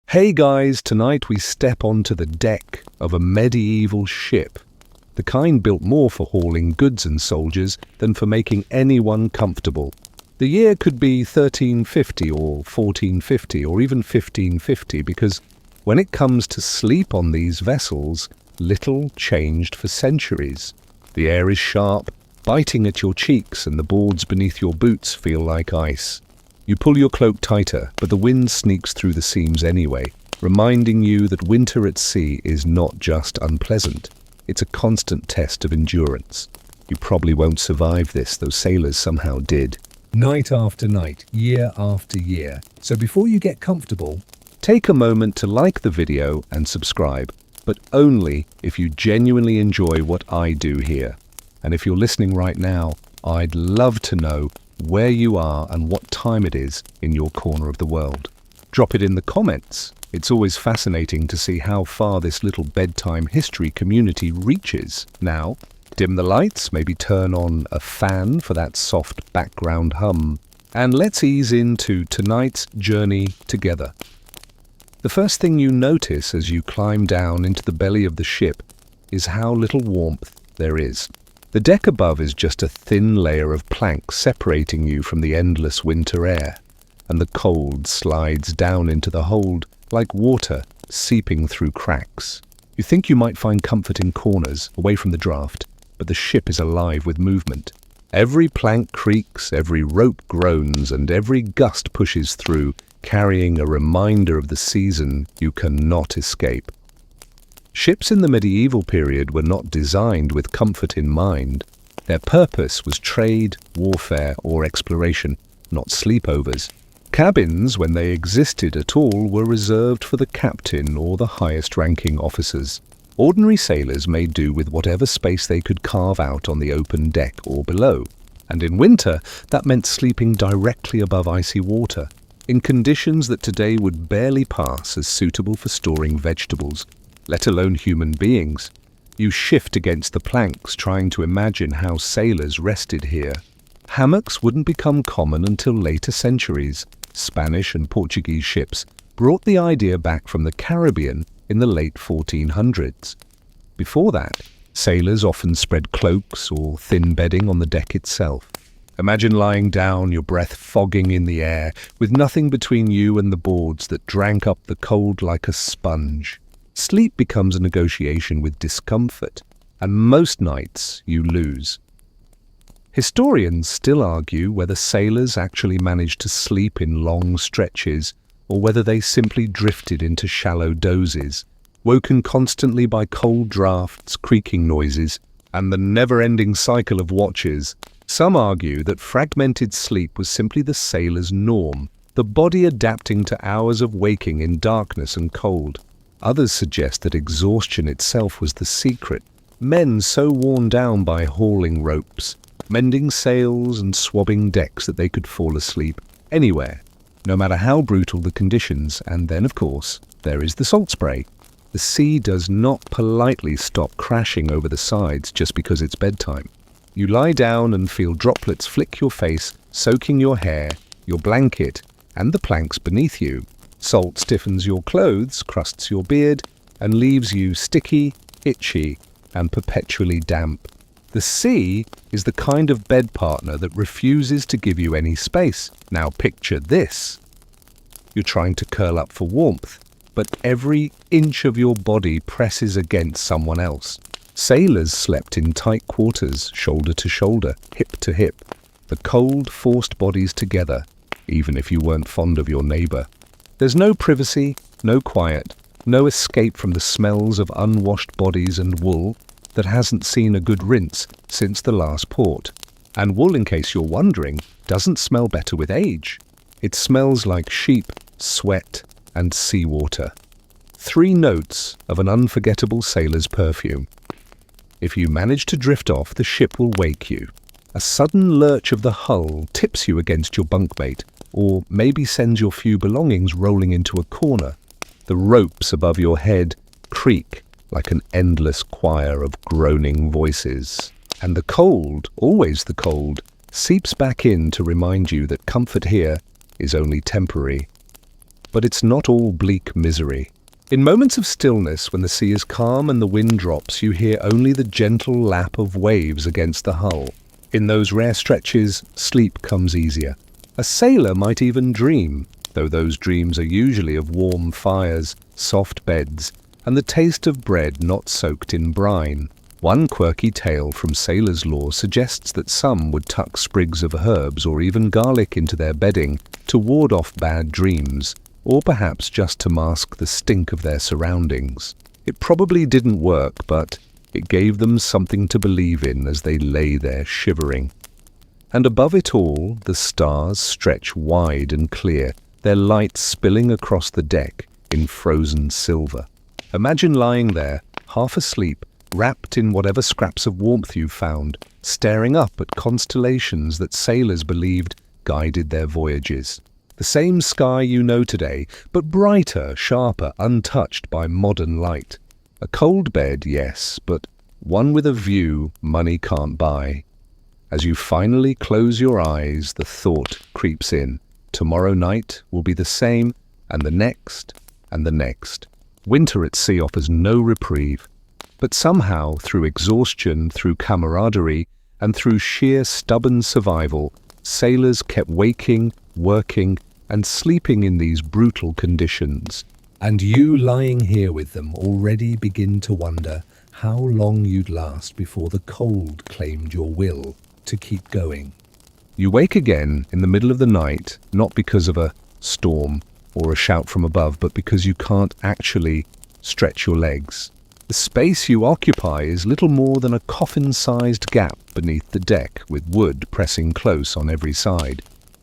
Hey guys, tonight we step onto the deck of a medieval ship, the kind built more for hauling goods and soldiers than for making anyone comfortable. The year could be 1350 or 1450 or even 1550 because when it comes to sleep on these vessels, little changed for centuries. The air is sharp, biting at your cheeks, and the boards beneath your boots feel like ice. You pull your cloak tighter, but the wind sneaks through the seams anyway, reminding you that winter at sea is not just unpleasant, it's a constant test of endurance. You probably won't survive this, though sailors somehow did. Night after night, year after year. So before you get comfortable, take a moment to like the video and subscribe, but only if you genuinely enjoy what I do here. And if you're listening right now, I'd love to know where you are and what time it is in your corner of the world. Drop it in the comments. It's always fascinating to see how far this little bedtime history community reaches. Now, dim the lights, maybe turn on a fan for that soft background hum, and let's ease into tonight's journey together. The first thing you notice as you climb down into the belly of the ship is how little warmth there is. The deck above is just a thin layer of planks separating you from the endless winter air, and the cold slides down into the hold like water seeping through cracks. You think you might find comfort in corners, away from the draft, but the ship is alive with movement. Every plank creaks, every rope groans, and every gust pushes through, carrying a reminder of the season you cannot escape. Ships in the medieval period were not designed with comfort in mind. Their purpose was trade, warfare, or exploration, not sleepovers. Cabins, when they existed at all, were reserved for the captain or the highest-ranking officers. Ordinary sailors made do with whatever space they could carve out on the open deck or below. And in winter, that meant sleeping directly above icy water, in conditions that today would barely pass as suitable for storing vegetables, let alone human beings. You shift against the planks, trying to imagine how sailors rested here. Hammocks wouldn't become common until later centuries. Spanish and Portuguese ships brought the idea back from the Caribbean in the late 1400s. Before that, sailors often spread cloaks or thin bedding on the deck itself. Imagine lying down, your breath fogging in the air, with nothing between you and the boards that drank up the cold like a sponge. Sleep becomes a negotiation with discomfort, and most nights you lose. Historians still argue whether sailors actually managed to sleep in long stretches or whether they simply drifted into shallow dozes, woken constantly by cold drafts, creaking noises, and the never-ending cycle of watches. Some argue that fragmented sleep was simply the sailor's norm, the body adapting to hours of waking in darkness and cold. Others suggest that exhaustion itself was the secret. Men so worn down by hauling ropes, mending sails and swabbing decks that they could fall asleep anywhere, no matter how brutal the conditions. And then, of course, there is the salt spray. The sea does not politely stop crashing over the sides just because it's bedtime. You lie down and feel droplets flick your face, soaking your hair, your blanket, and the planks beneath you. Salt stiffens your clothes, crusts your beard, and leaves you sticky, itchy, and perpetually damp. The sea is the kind of bed partner that refuses to give you any space. Now picture this. You're trying to curl up for warmth, but every inch of your body presses against someone else. Sailors slept in tight quarters, shoulder to shoulder, hip to hip. The cold forced bodies together, even if you weren't fond of your neighbor. There's no privacy, no quiet, no escape from the smells of unwashed bodies and wool that hasn't seen a good rinse since the last port. And wool, in case you're wondering, doesn't smell better with age. It smells like sheep, sweat, and seawater. 3 notes of an unforgettable sailor's perfume. If you manage to drift off, the ship will wake you. A sudden lurch of the hull tips you against your bunkmate, or maybe sends your few belongings rolling into a corner. The ropes above your head creak like an endless choir of groaning voices. And the cold, always the cold, seeps back in to remind you that comfort here is only temporary. But it's not all bleak misery. In moments of stillness, when the sea is calm and the wind drops, you hear only the gentle lap of waves against the hull. In those rare stretches, sleep comes easier. A sailor might even dream, though those dreams are usually of warm fires, soft beds, and the taste of bread not soaked in brine. One quirky tale from sailors' lore suggests that some would tuck sprigs of herbs or even garlic into their bedding to ward off bad dreams, or perhaps just to mask the stink of their surroundings. It probably didn't work, but it gave them something to believe in as they lay there shivering. And above it all, the stars stretch wide and clear, their light spilling across the deck in frozen silver. Imagine lying there, half asleep, wrapped in whatever scraps of warmth you found, staring up at constellations that sailors believed guided their voyages. The same sky you know today, but brighter, sharper, untouched by modern light. A cold bed, yes, but one with a view money can't buy. As you finally close your eyes, the thought creeps in. Tomorrow night will be the same, and the next, and the next. Winter at sea offers no reprieve. But somehow, through exhaustion, through camaraderie, and through sheer stubborn survival, sailors kept waking, working, and sleeping in these brutal conditions. And you lying here with them already begin to wonder how long you'd last before the cold claimed your will to keep going. You wake again in the middle of the night, not because of a storm or a shout from above, but because you can't actually stretch your legs. The space you occupy is little more than a coffin-sized gap beneath the deck, with wood pressing close on every side.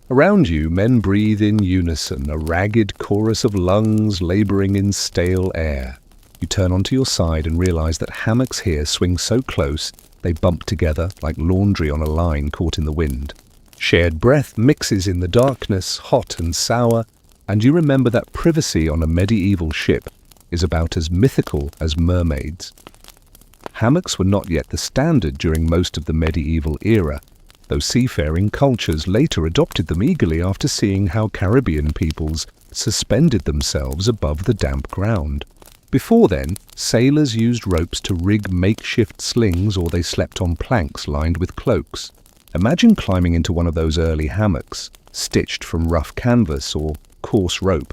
Around you, men breathe in unison, a ragged chorus of lungs laboring in stale air. You turn onto your side and realize that hammocks here swing so close they bump together like laundry on a line caught in the wind. Shared breath mixes in the darkness, hot and sour, and you remember that privacy on a medieval ship is about as mythical as mermaids. Hammocks were not yet the standard during most of the medieval era, though seafaring cultures later adopted them eagerly after seeing how Caribbean peoples suspended themselves above the damp ground. Before then, sailors used ropes to rig makeshift slings, or they slept on planks lined with cloaks. Imagine climbing into one of those early hammocks, stitched from rough canvas or coarse rope,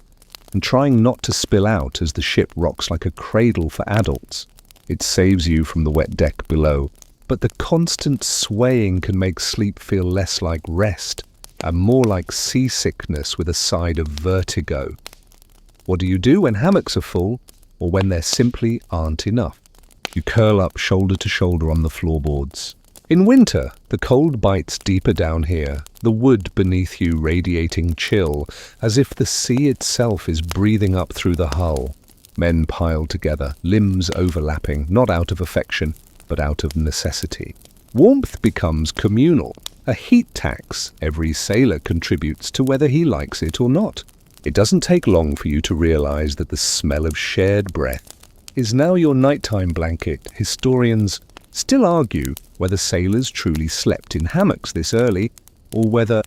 and trying not to spill out as the ship rocks like a cradle for adults. It saves you from the wet deck below, but the constant swaying can make sleep feel less like rest and more like seasickness with a side of vertigo. What do you do when hammocks are full, or when there simply aren't enough? You curl up shoulder to shoulder on the floorboards. In winter, the cold bites deeper down here, the wood beneath you radiating chill, as if the sea itself is breathing up through the hull. Men pile together, limbs overlapping, not out of affection, but out of necessity. Warmth becomes communal, a heat tax every sailor contributes to whether he likes it or not. It doesn't take long for you to realize that the smell of shared breath is now your nighttime blanket. Historians still argue whether sailors truly slept in hammocks this early, or whether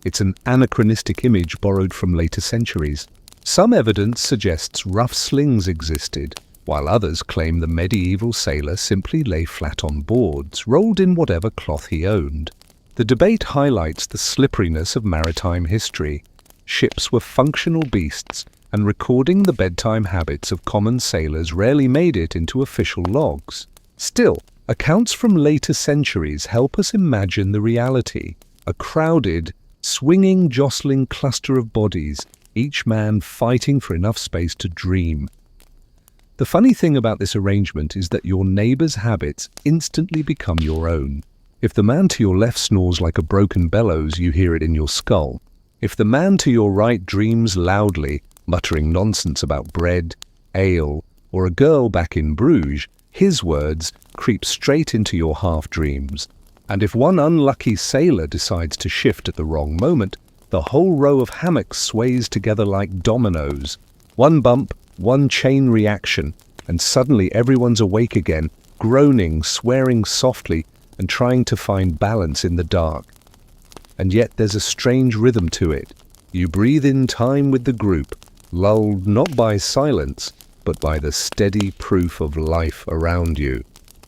it's an anachronistic image borrowed from later centuries. Some evidence suggests rough slings existed, while others claim the medieval sailor simply lay flat on boards, rolled in whatever cloth he owned. The debate highlights the slipperiness of maritime history. Ships were functional beasts, and recording the bedtime habits of common sailors rarely made it into official logs. Still, accounts from later centuries help us imagine the reality: a crowded, swinging, jostling cluster of bodies, each man fighting for enough space to dream. The funny thing about this arrangement is that your neighbor's habits instantly become your own. If the man to your left snores like a broken bellows, you hear it in your skull. If the man to your right dreams loudly, muttering nonsense about bread, ale, or a girl back in Bruges, his words creep straight into your half-dreams. And if one unlucky sailor decides to shift at the wrong moment, the whole row of hammocks sways together like dominoes. One bump, one chain reaction, and suddenly everyone's awake again, groaning, swearing softly, and trying to find balance in the dark. And yet there's a strange rhythm to it. You breathe in time with the group, lulled not by silence, but by the steady proof of life around you.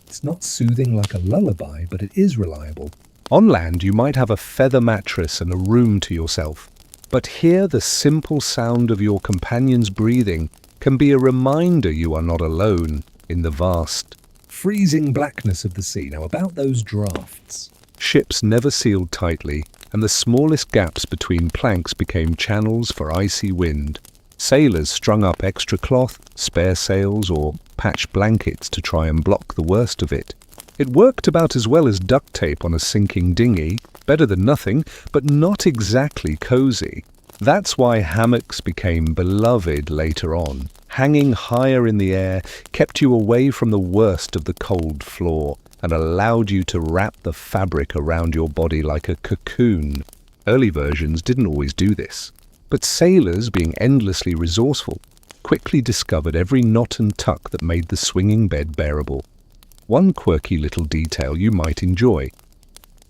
It's not soothing like a lullaby, but it is reliable. On land, you might have a feather mattress and a room to yourself, but here the simple sound of your companion's breathing can be a reminder you are not alone in the vast, freezing blackness of the sea. Now, about those drafts. Ships never sealed tightly, and the smallest gaps between planks became channels for icy wind. Sailors strung up extra cloth, spare sails, or patched blankets to try and block the worst of it. It worked about as well as duct tape on a sinking dinghy, better than nothing, but not exactly cozy. That's why hammocks became beloved later on. Hanging higher in the air kept you away from the worst of the cold floor and allowed you to wrap the fabric around your body like a cocoon. Early versions didn't always do this, but sailors, being endlessly resourceful, quickly discovered every knot and tuck that made the swinging bed bearable. One quirky little detail you might enjoy.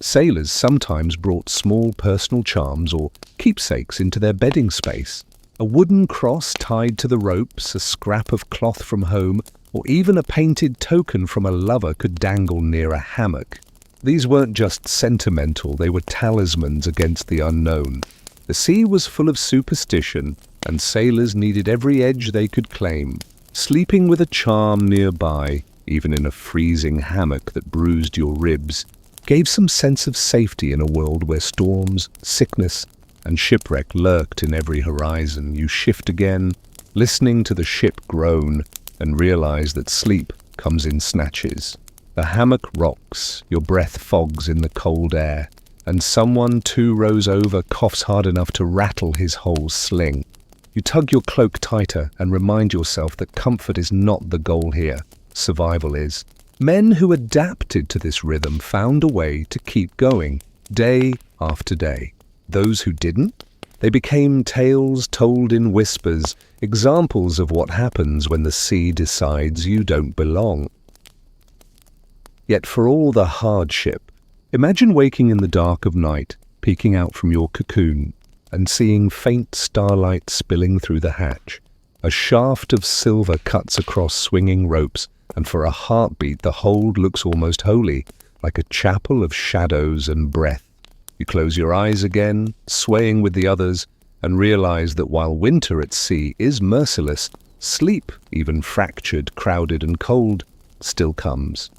Sailors sometimes brought small personal charms or keepsakes into their bedding space. A wooden cross tied to the ropes, a scrap of cloth from home, or even a painted token from a lover could dangle near a hammock. These weren't just sentimental, they were talismans against the unknown. The sea was full of superstition, and sailors needed every edge they could claim. Sleeping with a charm nearby, even in a freezing hammock that bruised your ribs, gave some sense of safety in a world where storms, sickness, and shipwreck lurked in every horizon. You shift again, listening to the ship groan, and realize that sleep comes in snatches. The hammock rocks, your breath fogs in the cold air, and someone 2 rows over coughs hard enough to rattle his whole sling. You tug your cloak tighter and remind yourself that comfort is not the goal here. Survival is. Men who adapted to this rhythm found a way to keep going, day after day. Those who didn't, they became tales told in whispers, examples of what happens when the sea decides you don't belong. Yet for all the hardship, imagine waking in the dark of night, peeking out from your cocoon, and seeing faint starlight spilling through the hatch. A shaft of silver cuts across swinging ropes, and for a heartbeat the hold looks almost holy, like a chapel of shadows and breath. You close your eyes again, swaying with the others, and realize that while winter at sea is merciless, sleep, even fractured, crowded, and cold, still comes.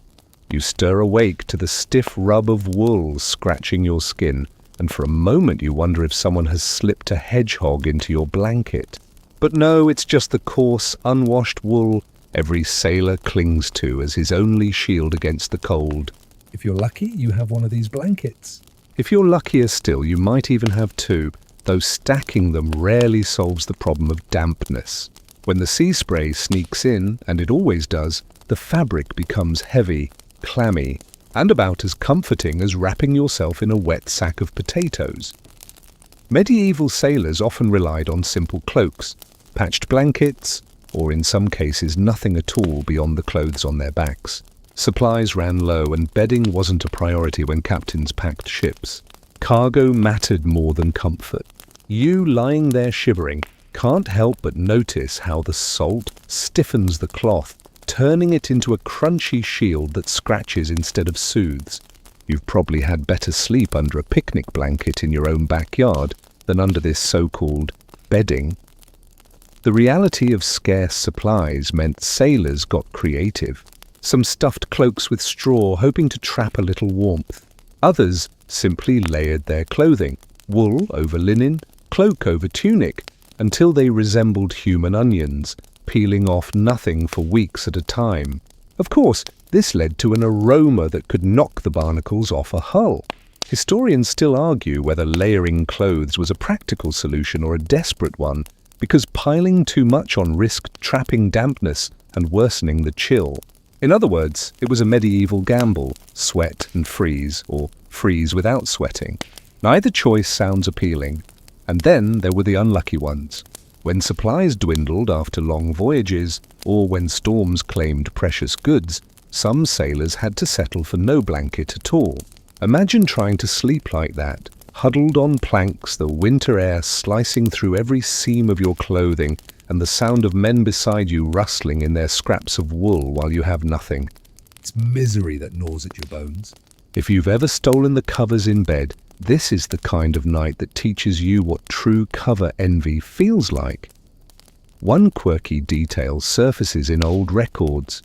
You stir awake to the stiff rub of wool scratching your skin, and for a moment you wonder if someone has slipped a hedgehog into your blanket. But no, it's just the coarse, unwashed wool every sailor clings to as his only shield against the cold. If you're lucky, you have one of these blankets. If you're luckier still, you might even have 2, though stacking them rarely solves the problem of dampness. When the sea spray sneaks in, and it always does, the fabric becomes heavy, clammy, and about as comforting as wrapping yourself in a wet sack of potatoes. Medieval sailors often relied on simple cloaks, patched blankets, or in some cases nothing at all beyond the clothes on their backs. Supplies ran low, and bedding wasn't a priority when captains packed ships. Cargo mattered more than comfort. You, lying there shivering, can't help but notice how the salt stiffens the cloth, turning it into a crunchy shield that scratches instead of soothes. You've probably had better sleep under a picnic blanket in your own backyard than under this so-called bedding. The reality of scarce supplies meant sailors got creative. Some stuffed cloaks with straw, hoping to trap a little warmth. Others simply layered their clothing, wool over linen, cloak over tunic, until they resembled human onions, peeling off nothing for weeks at a time. Of course, this led to an aroma that could knock the barnacles off a hull. Historians still argue whether layering clothes was a practical solution or a desperate one, because piling too much on risked trapping dampness and worsening the chill. In other words, it was a medieval gamble, sweat and freeze, or freeze without sweating. Neither choice sounds appealing. And then there were the unlucky ones. When supplies dwindled after long voyages, or when storms claimed precious goods, some sailors had to settle for no blanket at all. Imagine trying to sleep like that, Huddled on planks, the winter air slicing through every seam of your clothing, and the sound of men beside you rustling in their scraps of wool while you have nothing. It's misery that gnaws at your bones. If you've ever stolen the covers in bed, this is the kind of night that teaches you what true cover envy feels like. One quirky detail surfaces in old records.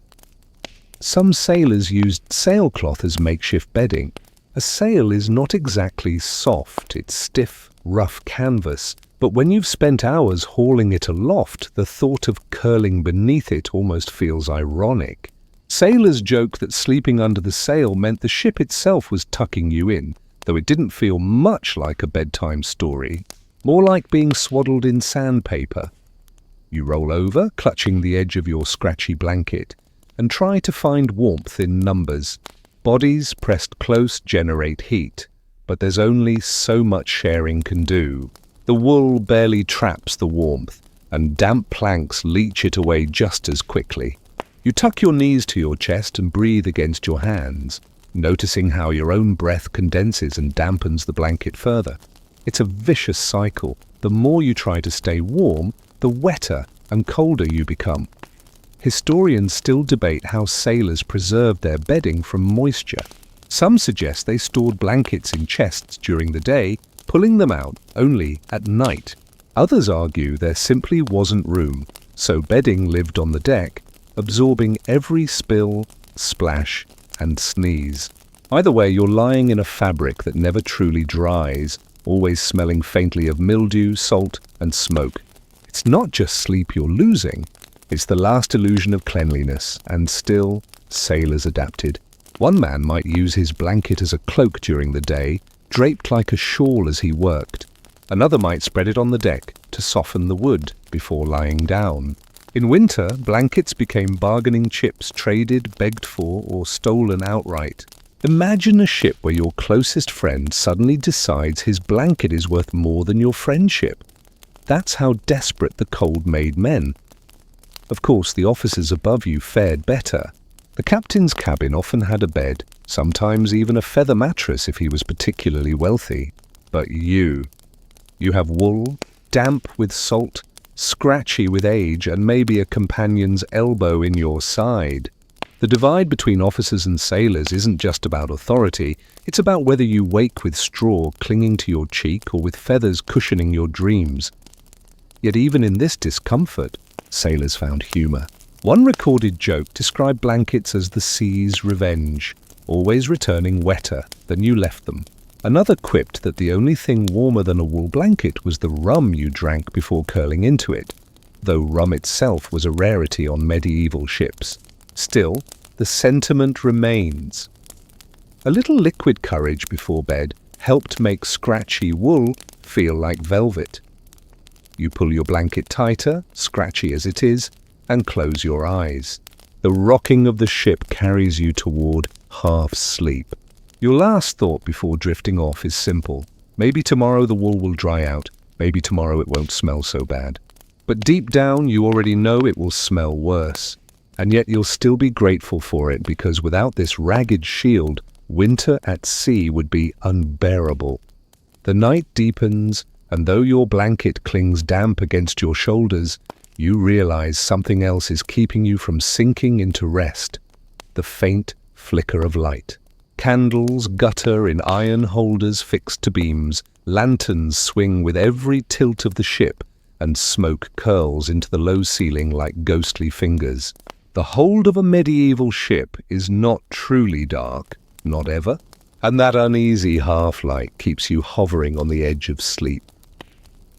Some sailors used sailcloth as makeshift bedding. A sail is not exactly soft, it's stiff, rough canvas, but when you've spent hours hauling it aloft, the thought of curling beneath it almost feels ironic. Sailors joke that sleeping under the sail meant the ship itself was tucking you in, though it didn't feel much like a bedtime story, more like being swaddled in sandpaper. You roll over, clutching the edge of your scratchy blanket, and try to find warmth in numbers. Bodies pressed close generate heat, but there's only so much sharing can do. The wool barely traps the warmth, and damp planks leach it away just as quickly. You tuck your knees to your chest and breathe against your hands, noticing how your own breath condenses and dampens the blanket further. It's a vicious cycle. The more you try to stay warm, the wetter and colder you become. Historians still debate how sailors preserved their bedding from moisture. Some suggest they stored blankets in chests during the day, pulling them out only at night. Others argue there simply wasn't room, so bedding lived on the deck, absorbing every spill, splash, and sneeze. Either way, you're lying in a fabric that never truly dries, always smelling faintly of mildew, salt, and smoke. It's not just sleep you're losing, it's the last illusion of cleanliness, and still, sailors adapted. One man might use his blanket as a cloak during the day, draped like a shawl as he worked. Another might spread it on the deck to soften the wood before lying down. In winter, blankets became bargaining chips traded, begged for, or stolen outright. Imagine a ship where your closest friend suddenly decides his blanket is worth more than your friendship. That's how desperate the cold made men. Of course, the officers above you fared better. The captain's cabin often had a bed, sometimes even a feather mattress if he was particularly wealthy. But you have wool, damp with salt, scratchy with age, and maybe a companion's elbow in your side. The divide between officers and sailors isn't just about authority, it's about whether you wake with straw clinging to your cheek or with feathers cushioning your dreams. Yet even in this discomfort, sailors found humor. One recorded joke described blankets as the sea's revenge, always returning wetter than you left them. Another quipped that the only thing warmer than a wool blanket was the rum you drank before curling into it, though rum itself was a rarity on medieval ships. Still, the sentiment remains. A little liquid courage before bed helped make scratchy wool feel like velvet. You pull your blanket tighter, scratchy as it is, and close your eyes. The rocking of the ship carries you toward half sleep. Your last thought before drifting off is simple. Maybe tomorrow the wool will dry out. Maybe tomorrow it won't smell so bad. But deep down, you already know it will smell worse. And yet you'll still be grateful for it because without this ragged shield, winter at sea would be unbearable. The night deepens, and though your blanket clings damp against your shoulders, you realize something else is keeping you from sinking into rest. The faint flicker of light. Candles gutter in iron holders fixed to beams, lanterns swing with every tilt of the ship, and smoke curls into the low ceiling like ghostly fingers. The hold of a medieval ship is not truly dark, not ever, and that uneasy half-light keeps you hovering on the edge of sleep.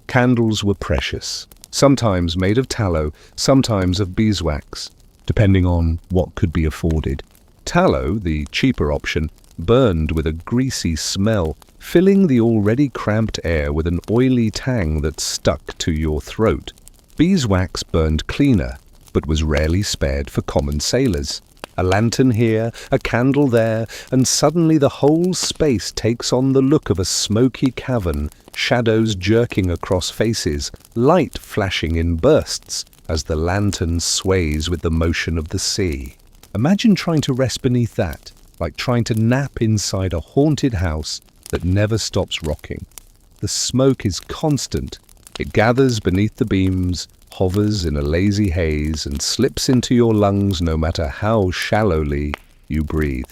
Candles were precious, sometimes made of tallow, sometimes of beeswax, depending on what could be afforded. Tallow, the cheaper option, burned with a greasy smell, filling the already cramped air with an oily tang that stuck to your throat. Beeswax burned cleaner, but was rarely spared for common sailors. A lantern here, a candle there, and suddenly the whole space takes on the look of a smoky cavern, shadows jerking across faces, light flashing in bursts as the lantern sways with the motion of the sea. Imagine trying to rest beneath that, like trying to nap inside a haunted house that never stops rocking. The smoke is constant. It gathers beneath the beams, hovers in a lazy haze, and slips into your lungs no matter how shallowly you breathe.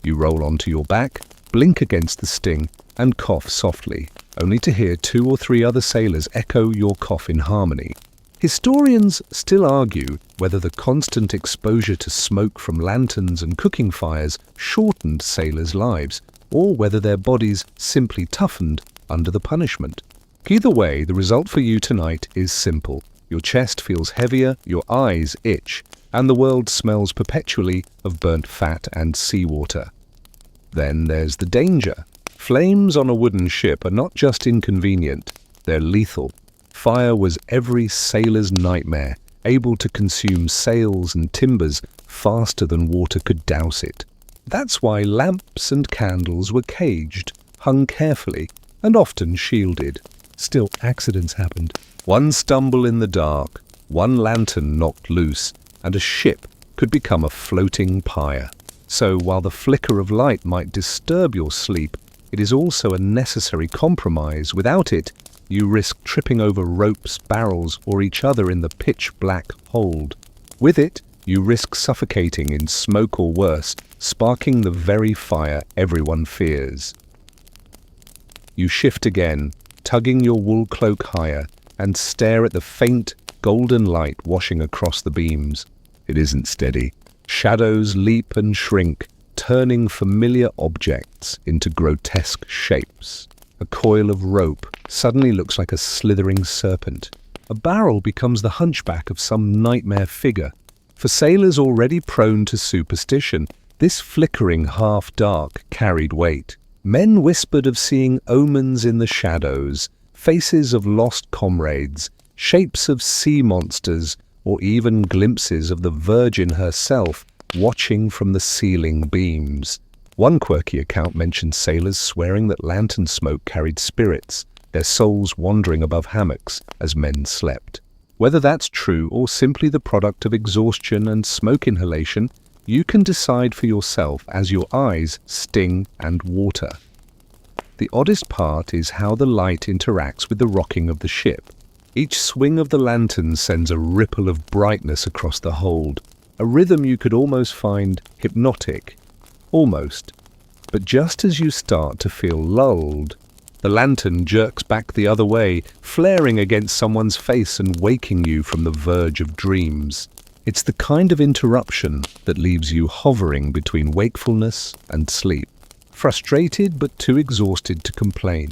You roll onto your back, blink against the sting, and cough softly, only to hear 2 or 3 other sailors echo your cough in harmony. Historians still argue whether the constant exposure to smoke from lanterns and cooking fires shortened sailors' lives, or whether their bodies simply toughened under the punishment. Either way, the result for you tonight is simple. Your chest feels heavier, your eyes itch, and the world smells perpetually of burnt fat and seawater. Then there's the danger. Flames on a wooden ship are not just inconvenient, they're lethal. Fire was every sailor's nightmare, able to consume sails and timbers faster than water could douse it. That's why lamps and candles were caged, hung carefully, and often shielded. Still, accidents happened. One stumble in the dark, one lantern knocked loose, and a ship could become a floating pyre. So while the flicker of light might disturb your sleep, it is also a necessary compromise. Without it, you risk tripping over ropes, barrels, or each other in the pitch-black hold. With it, you risk suffocating in smoke or worse, sparking the very fire everyone fears. You shift again, tugging your wool cloak higher, and stare at the faint, golden light washing across the beams. It isn't steady. Shadows leap and shrink, turning familiar objects into grotesque shapes. A coil of rope suddenly looks like a slithering serpent. A barrel becomes the hunchback of some nightmare figure. For sailors already prone to superstition, this flickering half-dark carried weight. Men whispered of seeing omens in the shadows, faces of lost comrades, shapes of sea monsters, or even glimpses of the Virgin herself watching from the ceiling beams. One quirky account mentioned sailors swearing that lantern smoke carried spirits, their souls wandering above hammocks as men slept. Whether that's true or simply the product of exhaustion and smoke inhalation, you can decide for yourself as your eyes sting and water. The oddest part is how the light interacts with the rocking of the ship. Each swing of the lantern sends a ripple of brightness across the hold, a rhythm you could almost find hypnotic. Almost. But just as you start to feel lulled, the lantern jerks back the other way, flaring against someone's face and waking you from the verge of dreams. It's the kind of interruption that leaves you hovering between wakefulness and sleep, frustrated but too exhausted to complain.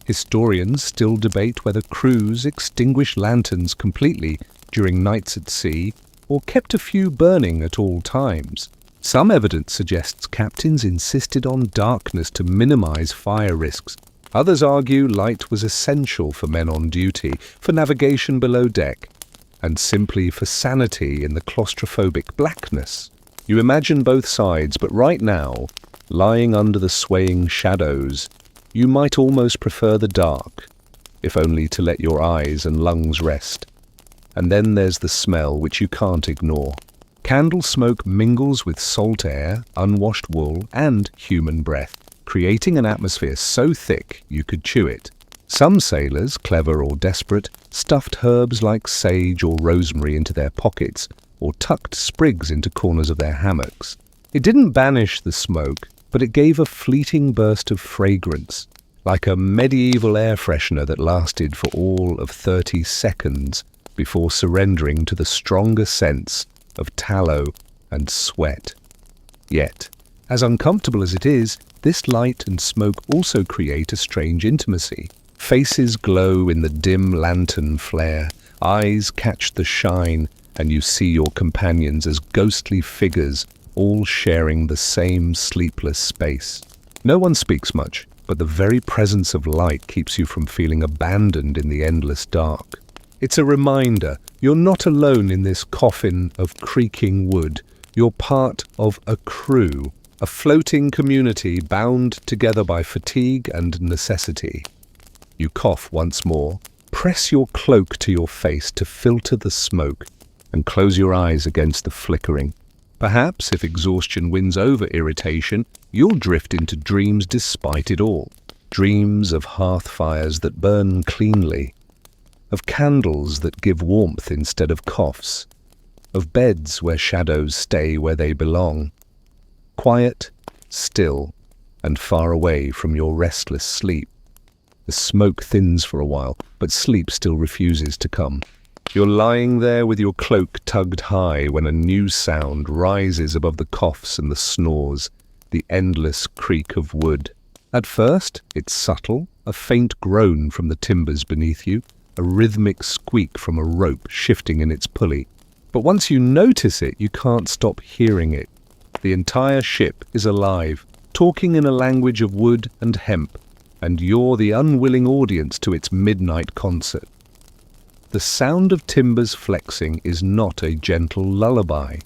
Historians still debate whether crews extinguished lanterns completely during nights at sea or kept a few burning at all times. Some evidence suggests captains insisted on darkness to minimize fire risks. Others argue light was essential for men on duty, for navigation below deck, and simply for sanity in the claustrophobic blackness. You imagine both sides, but right now, lying under the swaying shadows, you might almost prefer the dark, if only to let your eyes and lungs rest. And then there's the smell, which you can't ignore. Candle smoke mingles with salt air, unwashed wool, and human breath, creating an atmosphere so thick you could chew it. Some sailors, clever or desperate, stuffed herbs like sage or rosemary into their pockets, or tucked sprigs into corners of their hammocks. It didn't banish the smoke, but it gave a fleeting burst of fragrance, like a medieval air freshener that lasted for all of 30 seconds before surrendering to the stronger sense of tallow and sweat. Yet, as uncomfortable as it is, this light and smoke also create a strange intimacy. Faces glow in the dim lantern flare, eyes catch the shine, and you see your companions as ghostly figures, all sharing the same sleepless space. No one speaks much, but the very presence of light keeps you from feeling abandoned in the endless dark. It's a reminder you're not alone in this coffin of creaking wood. You're part of a crew, a floating community bound together by fatigue and necessity. You cough once more, press your cloak to your face to filter the smoke, and close your eyes against the flickering. Perhaps, if exhaustion wins over irritation, you'll drift into dreams despite it all. dreams of hearth fires that burn cleanly, of candles that give warmth instead of coughs, of beds where shadows stay where they belong, quiet, still, and far away from your restless sleep. The smoke thins for a while, but sleep still refuses to come. You're lying there with your cloak tugged high when a new sound rises above the coughs and the snores, the endless creak of wood. At first, it's subtle, a faint groan from the timbers beneath you, a rhythmic squeak from a rope shifting in its pulley. But once you notice it, you can't stop hearing it. The entire ship is alive, talking in a language of wood and hemp, and you're the unwilling audience to its midnight concert. The sound of timbers flexing is not a gentle lullaby.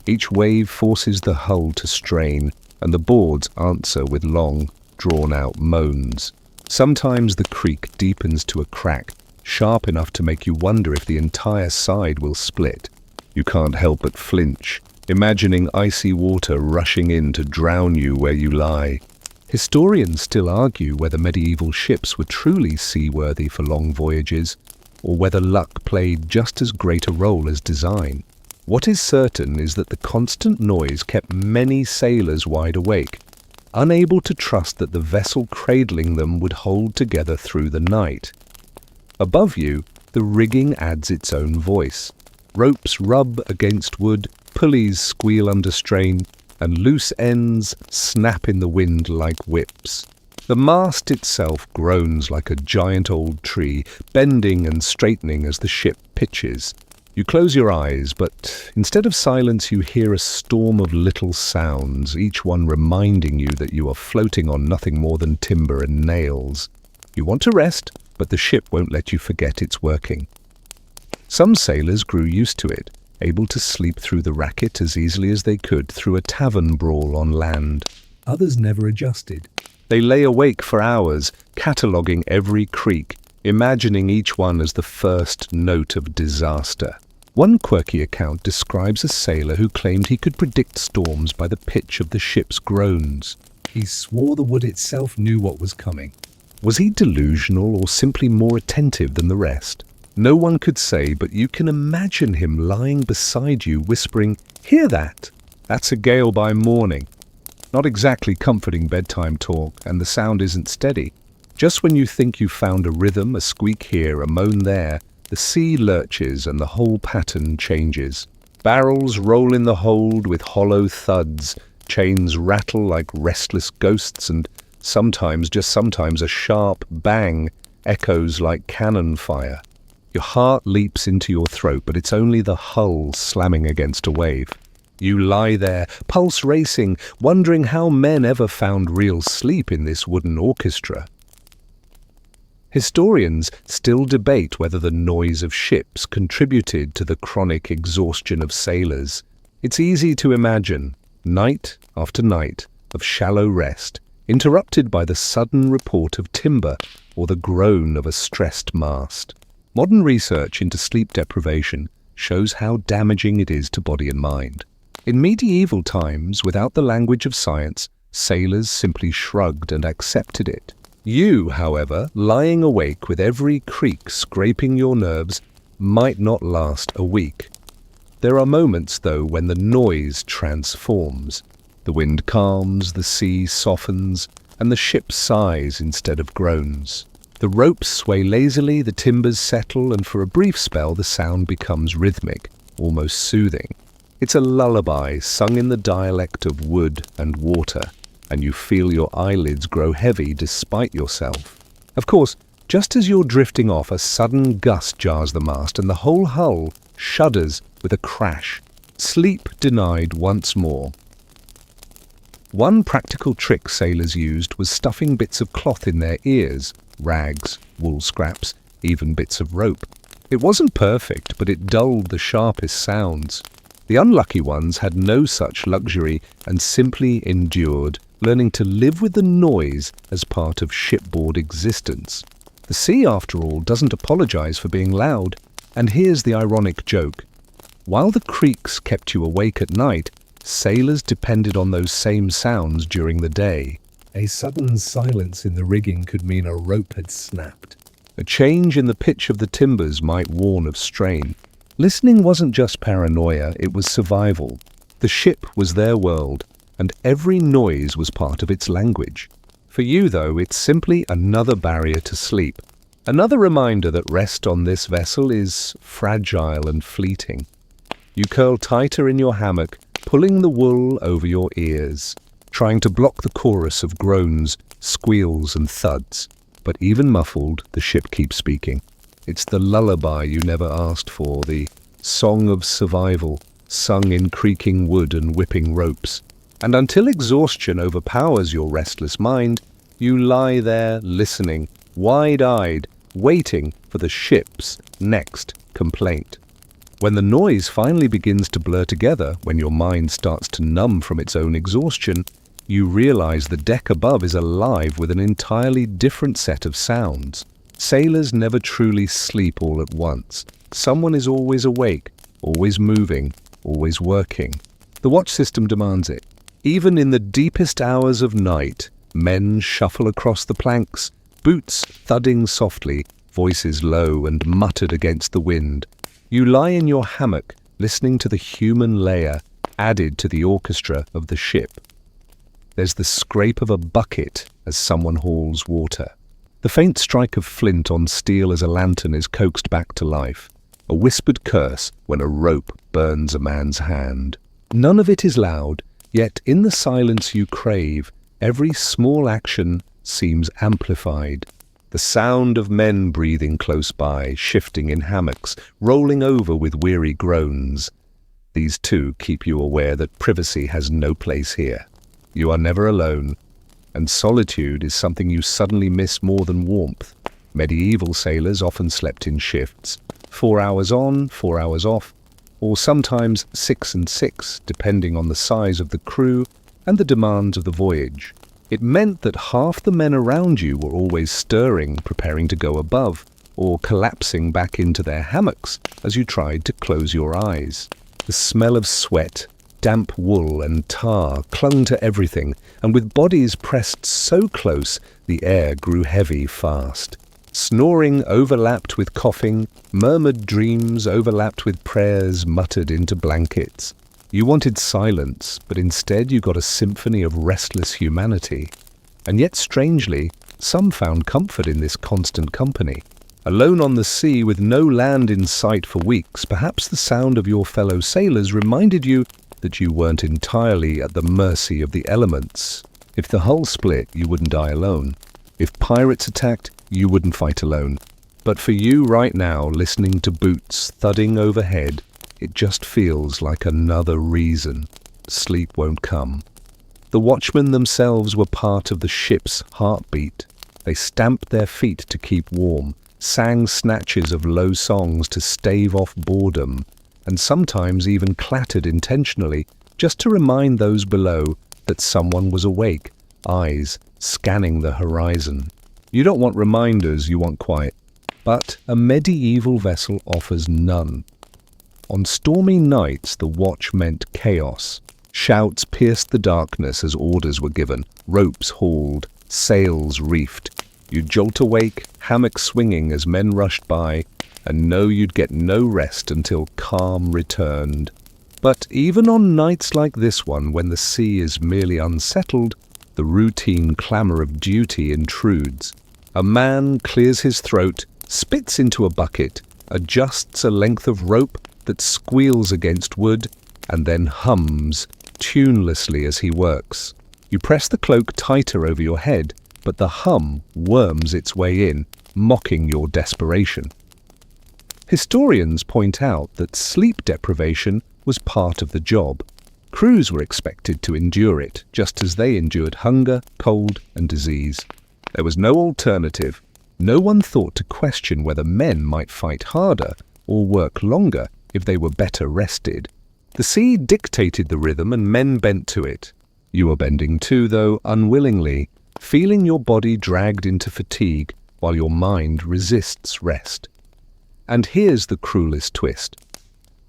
Each wave forces the hull to strain, and the boards answer with long, drawn-out moans. Sometimes the creak deepens to a crack, sharp enough to make you wonder if the entire side will split. You can't help but flinch, imagining icy water rushing in to drown you where you lie. Historians still argue whether medieval ships were truly seaworthy for long voyages, or whether luck played just as great a role as design. What is certain is that the constant noise kept many sailors wide awake, unable to trust that the vessel cradling them would hold together through the night. Above you, the rigging adds its own voice. Ropes rub against wood, pulleys squeal under strain, and loose ends snap in the wind like whips. The mast itself groans like a giant old tree, bending and straightening as the ship pitches. You close your eyes, but instead of silence you hear a storm of little sounds, each one reminding you that you are floating on nothing more than timber and nails. You want to rest, but the ship won't let you forget it's working. Some sailors grew used to it, able to sleep through the racket as easily as they could through a tavern brawl on land. Others never adjusted. They lay awake for hours, cataloguing every creak, imagining each one as the first note of disaster. One quirky account describes a sailor who claimed he could predict storms by the pitch of the ship's groans. He swore the wood itself knew what was coming. Was he delusional or simply more attentive than the rest? No one could say, but you can imagine him lying beside you whispering, "Hear that? That's a gale by morning." Not exactly comforting bedtime talk, and the sound isn't steady. Just when you think you've found a rhythm, a squeak here, a moan there, the sea lurches and the whole pattern changes. Barrels roll in the hold with hollow thuds, chains rattle like restless ghosts, and sometimes, just sometimes, a sharp bang echoes like cannon fire. Your heart leaps into your throat, but it's only the hull slamming against a wave. You lie there, pulse racing, wondering how men ever found real sleep in this wooden orchestra. Historians still debate whether the noise of ships contributed to the chronic exhaustion of sailors. It's easy to imagine, night after night of shallow rest, interrupted by the sudden report of timber or the groan of a stressed mast. Modern research into sleep deprivation shows how damaging it is to body and mind. In medieval times, without the language of science, sailors simply shrugged and accepted it. You, however, lying awake with every creak scraping your nerves, might not last a week. There are moments, though, when the noise transforms. The wind calms, the sea softens, and the ship sighs instead of groans. The ropes sway lazily, the timbers settle, and for a brief spell the sound becomes rhythmic, almost soothing. It's a lullaby sung in the dialect of wood and water, and you feel your eyelids grow heavy despite yourself. Of course, just as you're drifting off, a sudden gust jars the mast, and the whole hull shudders with a crash. Sleep denied once more. One practical trick sailors used was stuffing bits of cloth in their ears, rags, wool scraps, even bits of rope. It wasn't perfect, but it dulled the sharpest sounds. The unlucky ones had no such luxury and simply endured, learning to live with the noise as part of shipboard existence. The sea, after all, doesn't apologize for being loud. And here's the ironic joke. While the creaks kept you awake at night, sailors depended on those same sounds during the day. A sudden silence in the rigging could mean a rope had snapped. A change in the pitch of the timbers might warn of strain. Listening wasn't just paranoia, it was survival. The ship was their world, and every noise was part of its language. For you, though, it's simply another barrier to sleep. Another reminder that rest on this vessel is fragile and fleeting. You curl tighter in your hammock, pulling the wool over your ears, trying to block the chorus of groans, squeals and thuds. But even muffled, the ship keeps speaking. It's the lullaby you never asked for, the song of survival, sung in creaking wood and whipping ropes. And until exhaustion overpowers your restless mind, you lie there listening, wide-eyed, waiting for the ship's next complaint. When the noise finally begins to blur together, when your mind starts to numb from its own exhaustion, you realize the deck above is alive with an entirely different set of sounds. Sailors never truly sleep all at once. Someone is always awake, always moving, always working. The watch system demands it. Even in the deepest hours of night, men shuffle across the planks, boots thudding softly, voices low and muttered against the wind. You lie in your hammock, listening to the human layer added to the orchestra of the ship. There's the scrape of a bucket as someone hauls water. The faint strike of flint on steel as a lantern is coaxed back to life. A whispered curse when a rope burns a man's hand. None of it is loud, yet in the silence you crave, every small action seems amplified. The sound of men breathing close by, shifting in hammocks, rolling over with weary groans. These too keep you aware that privacy has no place here. You are never alone, and solitude is something you suddenly miss more than warmth. Medieval sailors often slept in shifts, 4 hours on, 4 hours off, or sometimes 6 and 6, depending on the size of the crew and the demands of the voyage. It meant that half the men around you were always stirring, preparing to go above, or collapsing back into their hammocks as you tried to close your eyes. The smell of sweat, damp wool and tar clung to everything, and with bodies pressed so close, the air grew heavy fast. Snoring overlapped with coughing, murmured dreams overlapped with prayers muttered into blankets. You wanted silence, but instead you got a symphony of restless humanity. And yet, strangely, some found comfort in this constant company. Alone on the sea with no land in sight for weeks, perhaps the sound of your fellow sailors reminded you that you weren't entirely at the mercy of the elements. If the hull split, you wouldn't die alone. If pirates attacked, you wouldn't fight alone. But for you right now, listening to boots thudding overhead, it just feels like another reason. Sleep won't come. The watchmen themselves were part of the ship's heartbeat. They stamped their feet to keep warm, sang snatches of low songs to stave off boredom, and sometimes even clattered intentionally just to remind those below that someone was awake, eyes scanning the horizon. You don't want reminders, you want quiet. But a medieval vessel offers none. On stormy nights, the watch meant chaos. Shouts pierced the darkness as orders were given, ropes hauled, sails reefed. You'd jolt awake, hammock swinging as men rushed by, and know you'd get no rest until calm returned. But even on nights like this one, when the sea is merely unsettled, the routine clamour of duty intrudes. A man clears his throat, spits into a bucket, adjusts a length of rope that squeals against wood, and then hums tunelessly as he works. You press the cloak tighter over your head, but the hum worms its way in, mocking your desperation. Historians point out that sleep deprivation was part of the job. Crews were expected to endure it, just as they endured hunger, cold, and disease. There was no alternative. No one thought to question whether men might fight harder or work longer if they were better rested. The sea dictated the rhythm and men bent to it. You were bending too, though unwillingly, feeling your body dragged into fatigue while your mind resists rest. And here's the cruelest twist.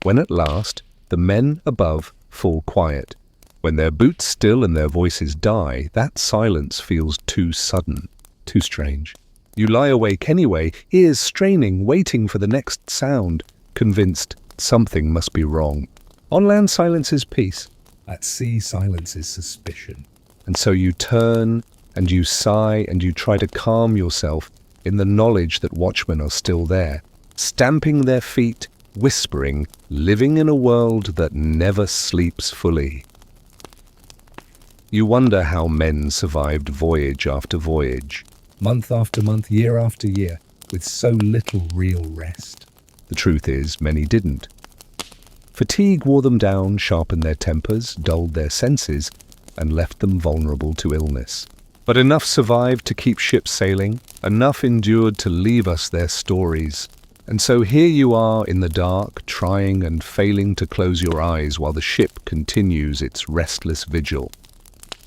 When at last the men above fall quiet, When their boots still and their voices die, that silence feels too sudden, too strange. You lie awake anyway, ears straining, waiting for the next sound, convinced something must be wrong. On land, silence is peace. At sea, silence is suspicion. And so you turn and you sigh and you try to calm yourself in the knowledge that watchmen are still there, stamping their feet, whispering, living in a world that never sleeps fully. You wonder how men survived voyage after voyage, month after month, year after year, with so little real rest. The truth is, many didn't. Fatigue wore them down, sharpened their tempers, dulled their senses, and left them vulnerable to illness. But enough survived to keep ships sailing, enough endured to leave us their stories. And so here you are in the dark, trying and failing to close your eyes while the ship continues its restless vigil.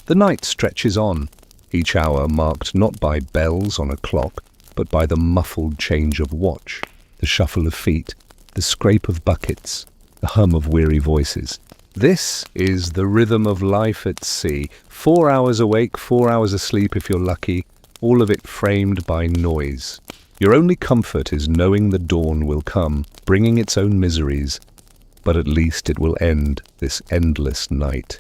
The night stretches on, each hour marked not by bells on a clock, but by the muffled change of watch, the shuffle of feet, the scrape of buckets, the hum of weary voices. This is the rhythm of life at sea. 4 hours awake, 4 hours asleep if you're lucky, all of it framed by noise. Your only comfort is knowing the dawn will come, bringing its own miseries, but at least it will end this endless night.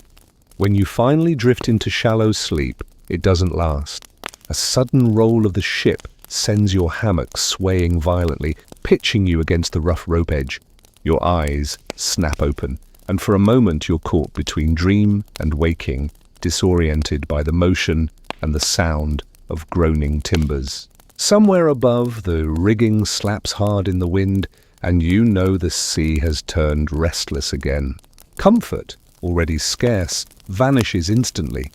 When you finally drift into shallow sleep, it doesn't last. A sudden roll of the ship sends your hammock swaying violently, pitching you against the rough rope edge. Your eyes snap open, and for a moment you're caught between dream and waking, disoriented by the motion and the sound of groaning timbers. Somewhere above, the rigging slaps hard in the wind, and you know the sea has turned restless again. Comfort, already scarce, vanishes instantly.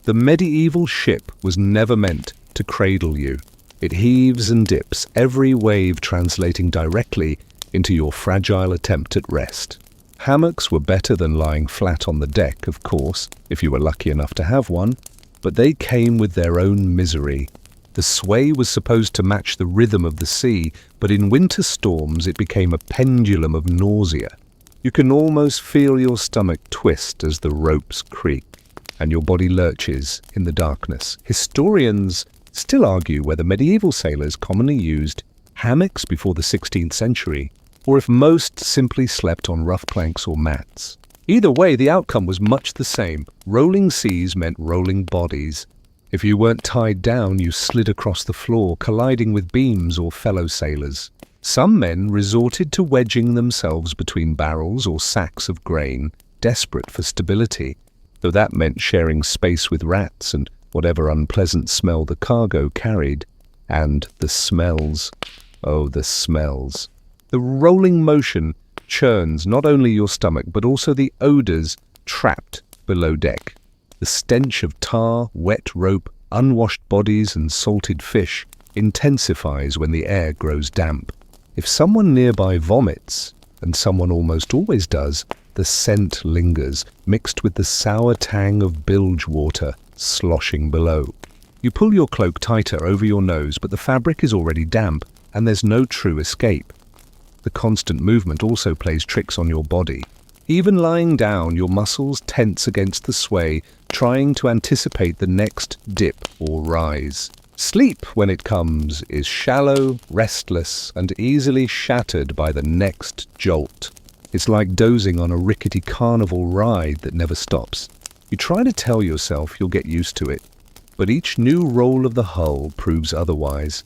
The medieval ship was never meant to cradle you. It heaves and dips, every wave translating directly into your fragile attempt at rest. Hammocks were better than lying flat on the deck, of course, if you were lucky enough to have one, but they came with their own misery. The sway was supposed to match the rhythm of the sea, but in winter storms it became a pendulum of nausea. You can almost feel your stomach twist as the ropes creak, and your body lurches in the darkness. Historians still argue whether medieval sailors commonly used hammocks before the 16th century, or if most simply slept on rough planks or mats. Either way, the outcome was much the same. Rolling seas meant rolling bodies. If you weren't tied down, you slid across the floor, colliding with beams or fellow sailors. Some men resorted to wedging themselves between barrels or sacks of grain, desperate for stability, though that meant sharing space with rats and whatever unpleasant smell the cargo carried. And the smells. Oh, the smells. The rolling motion churns not only your stomach, but also the odors trapped below deck. The stench of tar, wet rope, unwashed bodies, and salted fish intensifies when the air grows damp. If someone nearby vomits, and someone almost always does, the scent lingers, mixed with the sour tang of bilge water sloshing below. You pull your cloak tighter over your nose, but the fabric is already damp, and there's no true escape. The constant movement also plays tricks on your body. Even lying down, your muscles tense against the sway, trying to anticipate the next dip or rise. Sleep, when it comes, is shallow, restless, and easily shattered by the next jolt. It's like dozing on a rickety carnival ride that never stops. You try to tell yourself you'll get used to it, but each new roll of the hull proves otherwise.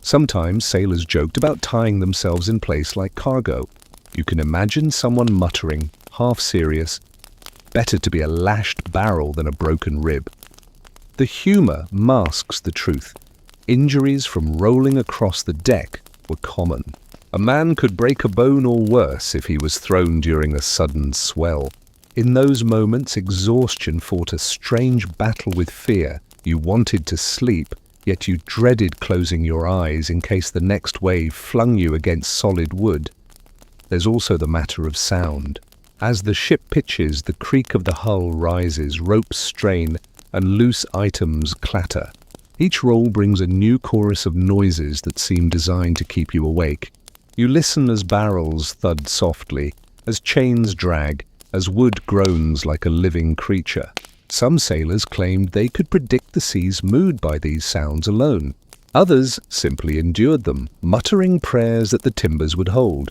Sometimes sailors joked about tying themselves in place like cargo. You can imagine someone muttering, half serious, "Better to be a lashed barrel than a broken rib." The humor masks the truth. Injuries from rolling across the deck were common. A man could break a bone or worse if he was thrown during a sudden swell. In those moments, exhaustion fought a strange battle with fear. You wanted to sleep, yet you dreaded closing your eyes in case the next wave flung you against solid wood. There's also the matter of sound. As the ship pitches, the creak of the hull rises, ropes strain, and loose items clatter. Each roll brings a new chorus of noises that seem designed to keep you awake. You listen as barrels thud softly, as chains drag, as wood groans like a living creature. Some sailors claimed they could predict the sea's mood by these sounds alone. Others simply endured them, muttering prayers that the timbers would hold.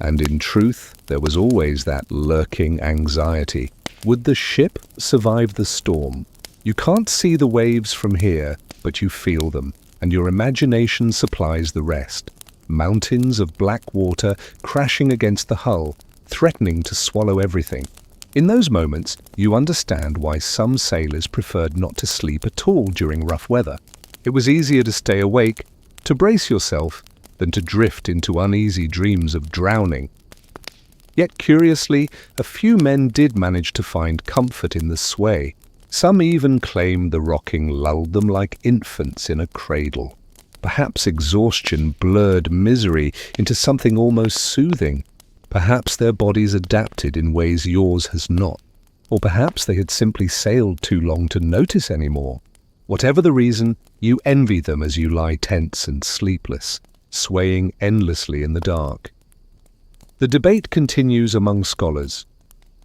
And in truth, there was always that lurking anxiety. Would the ship survive the storm? You can't see the waves from here, but you feel them, and your imagination supplies the rest. Mountains of black water crashing against the hull, threatening to swallow everything. In those moments, you understand why some sailors preferred not to sleep at all during rough weather. It was easier to stay awake, to brace yourself, than to drift into uneasy dreams of drowning. Yet curiously, a few men did manage to find comfort in the sway. Some even claimed the rocking lulled them like infants in a cradle. Perhaps exhaustion blurred misery into something almost soothing. Perhaps their bodies adapted in ways yours has not. Or perhaps they had simply sailed too long to notice anymore. Whatever the reason, you envy them as you lie tense and sleepless, swaying endlessly in the dark. The debate continues among scholars.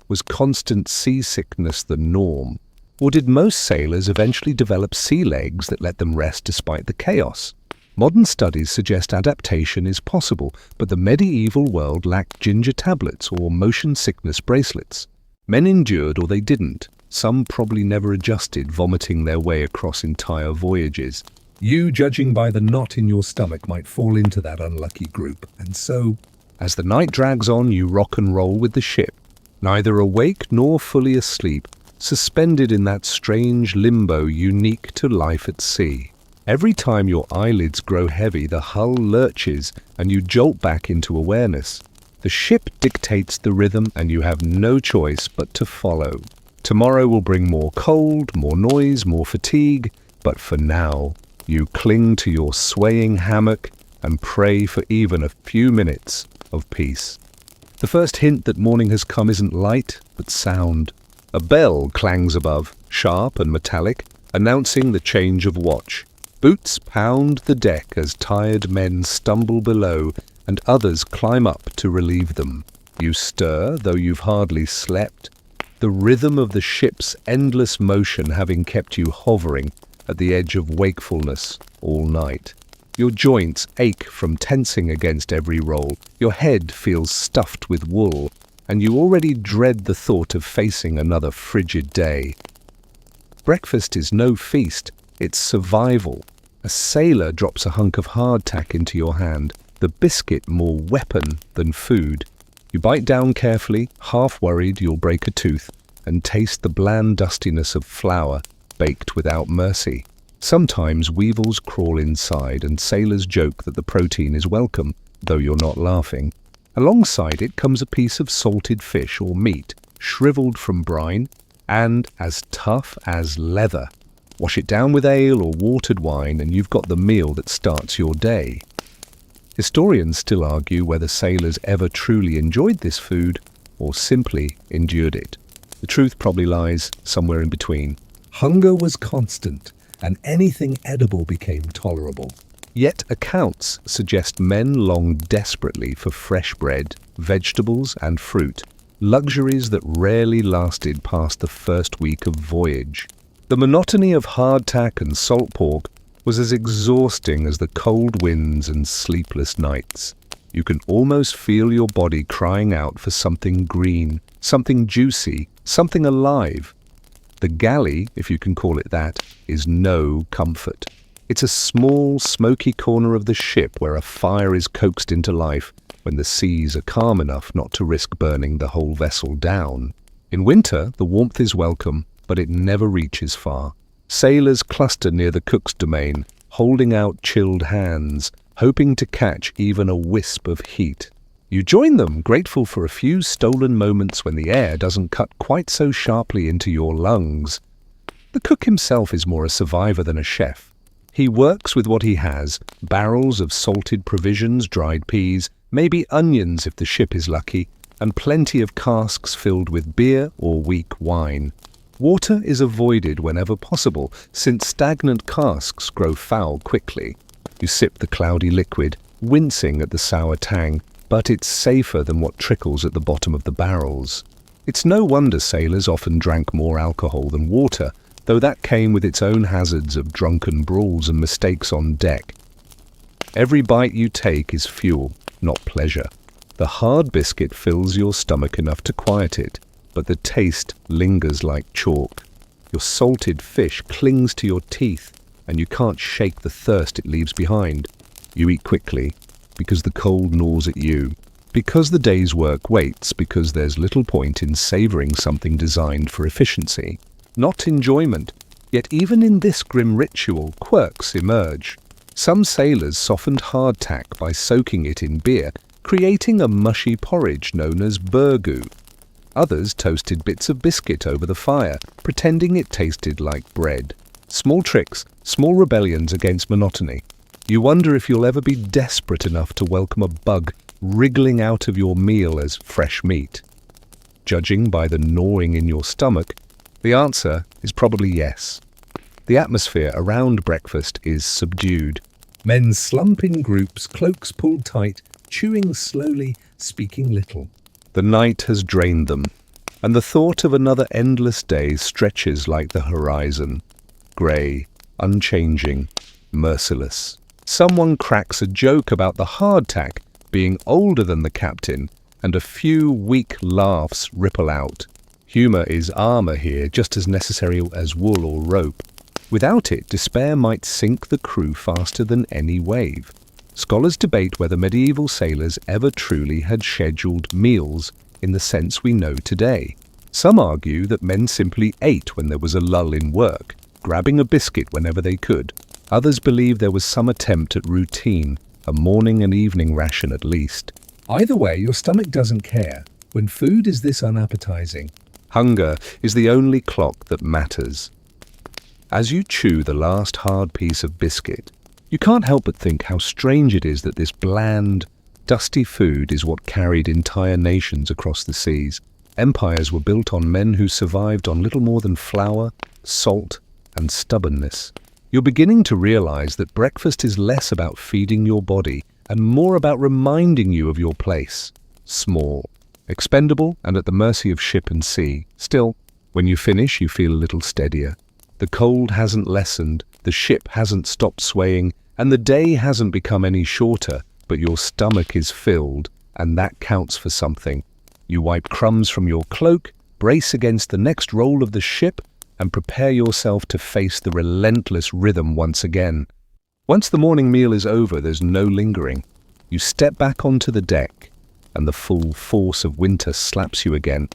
Was constant seasickness the norm? Or did most sailors eventually develop sea legs that let them rest despite the chaos? Modern studies suggest adaptation is possible, but the medieval world lacked ginger tablets or motion sickness bracelets. Men endured or they didn't. Some probably never adjusted, vomiting their way across entire voyages. You, judging by the knot in your stomach, might fall into that unlucky group. And so, as the night drags on, you rock and roll with the ship, neither awake nor fully asleep, suspended in that strange limbo unique to life at sea. Every time your eyelids grow heavy, the hull lurches and you jolt back into awareness. The ship dictates the rhythm and you have no choice but to follow. Tomorrow will bring more cold, more noise, more fatigue, but for now, you cling to your swaying hammock and pray for even a few minutes of peace. The first hint that morning has come isn't light, but sound. A bell clangs above, sharp and metallic, announcing the change of watch. Boots pound the deck as tired men stumble below and others climb up to relieve them. You stir, though you've hardly slept, the rhythm of the ship's endless motion having kept you hovering at the edge of wakefulness all night. Your joints ache from tensing against every roll, your head feels stuffed with wool, and you already dread the thought of facing another frigid day. Breakfast is no feast, it's survival. A sailor drops a hunk of hardtack into your hand, the biscuit more weapon than food. You bite down carefully, half worried you'll break a tooth, and taste the bland dustiness of flour baked without mercy. Sometimes weevils crawl inside and sailors joke that the protein is welcome, though you're not laughing. Alongside it comes a piece of salted fish or meat, shriveled from brine, and as tough as leather. Wash it down with ale or watered wine and you've got the meal that starts your day. Historians still argue whether sailors ever truly enjoyed this food or simply endured it. The truth probably lies somewhere in between. Hunger was constant, and anything edible became tolerable. Yet accounts suggest men longed desperately for fresh bread, vegetables, and fruit, luxuries that rarely lasted past the first week of voyage. The monotony of hardtack and salt pork was as exhausting as the cold winds and sleepless nights. You can almost feel your body crying out for something green, something juicy, something alive. The galley, if you can call it that, is no comfort. It's a small, smoky corner of the ship where a fire is coaxed into life when the seas are calm enough not to risk burning the whole vessel down. In winter, the warmth is welcome, but it never reaches far. Sailors cluster near the cook's domain, holding out chilled hands, hoping to catch even a wisp of heat. You join them, grateful for a few stolen moments when the air doesn't cut quite so sharply into your lungs. The cook himself is more a survivor than a chef. He works with what he has, barrels of salted provisions, dried peas, maybe onions if the ship is lucky, and plenty of casks filled with beer or weak wine. Water is avoided whenever possible, since stagnant casks grow foul quickly. You sip the cloudy liquid, wincing at the sour tang, but it's safer than what trickles at the bottom of the barrels. It's no wonder sailors often drank more alcohol than water, though that came with its own hazards of drunken brawls and mistakes on deck. Every bite you take is fuel, not pleasure. The hard biscuit fills your stomach enough to quiet it, but the taste lingers like chalk. Your salted fish clings to your teeth, and you can't shake the thirst it leaves behind. You eat quickly, because the cold gnaws at you, because the day's work waits, because there's little point in savouring something designed for efficiency, not enjoyment. Yet even in this grim ritual, quirks emerge. Some sailors softened hardtack by soaking it in beer, creating a mushy porridge known as burgoo. Others toasted bits of biscuit over the fire, pretending it tasted like bread. Small tricks, small rebellions against monotony. You wonder if you'll ever be desperate enough to welcome a bug wriggling out of your meal as fresh meat. Judging by the gnawing in your stomach, the answer is probably yes. The atmosphere around breakfast is subdued. Men slump in groups, cloaks pulled tight, chewing slowly, speaking little. The night has drained them, and the thought of another endless day stretches like the horizon. Grey, unchanging, merciless. Someone cracks a joke about the hardtack being older than the captain, and a few weak laughs ripple out. Humour is armour here, just as necessary as wool or rope. Without it, despair might sink the crew faster than any wave. Scholars debate whether medieval sailors ever truly had scheduled meals in the sense we know today. Some argue that men simply ate when there was a lull in work, grabbing a biscuit whenever they could. Others believe there was some attempt at routine, a morning and evening ration at least. Either way, your stomach doesn't care when food is this unappetizing. Hunger is the only clock that matters. As you chew the last hard piece of biscuit, you can't help but think how strange it is that this bland, dusty food is what carried entire nations across the seas. Empires were built on men who survived on little more than flour, salt, and stubbornness. You're beginning to realize that breakfast is less about feeding your body and more about reminding you of your place. Small, expendable, and at the mercy of ship and sea. Still, when you finish, you feel a little steadier. The cold hasn't lessened, the ship hasn't stopped swaying, and the day hasn't become any shorter, but your stomach is filled, and that counts for something. You wipe crumbs from your cloak, brace against the next roll of the ship, and prepare yourself to face the relentless rhythm once again. Once the morning meal is over, there's no lingering. You step back onto the deck, and the full force of winter slaps you again.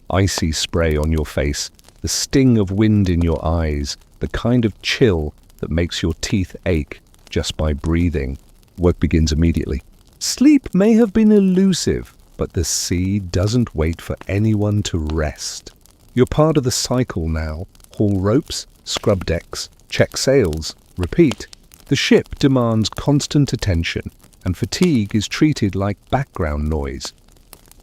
Icy spray on your face, the sting of wind in your eyes, the kind of chill that makes your teeth ache just by breathing. Work begins immediately. Sleep may have been elusive, but the sea doesn't wait for anyone to rest. You're part of the cycle now. Haul ropes, scrub decks, check sails, repeat. The ship demands constant attention, and fatigue is treated like background noise.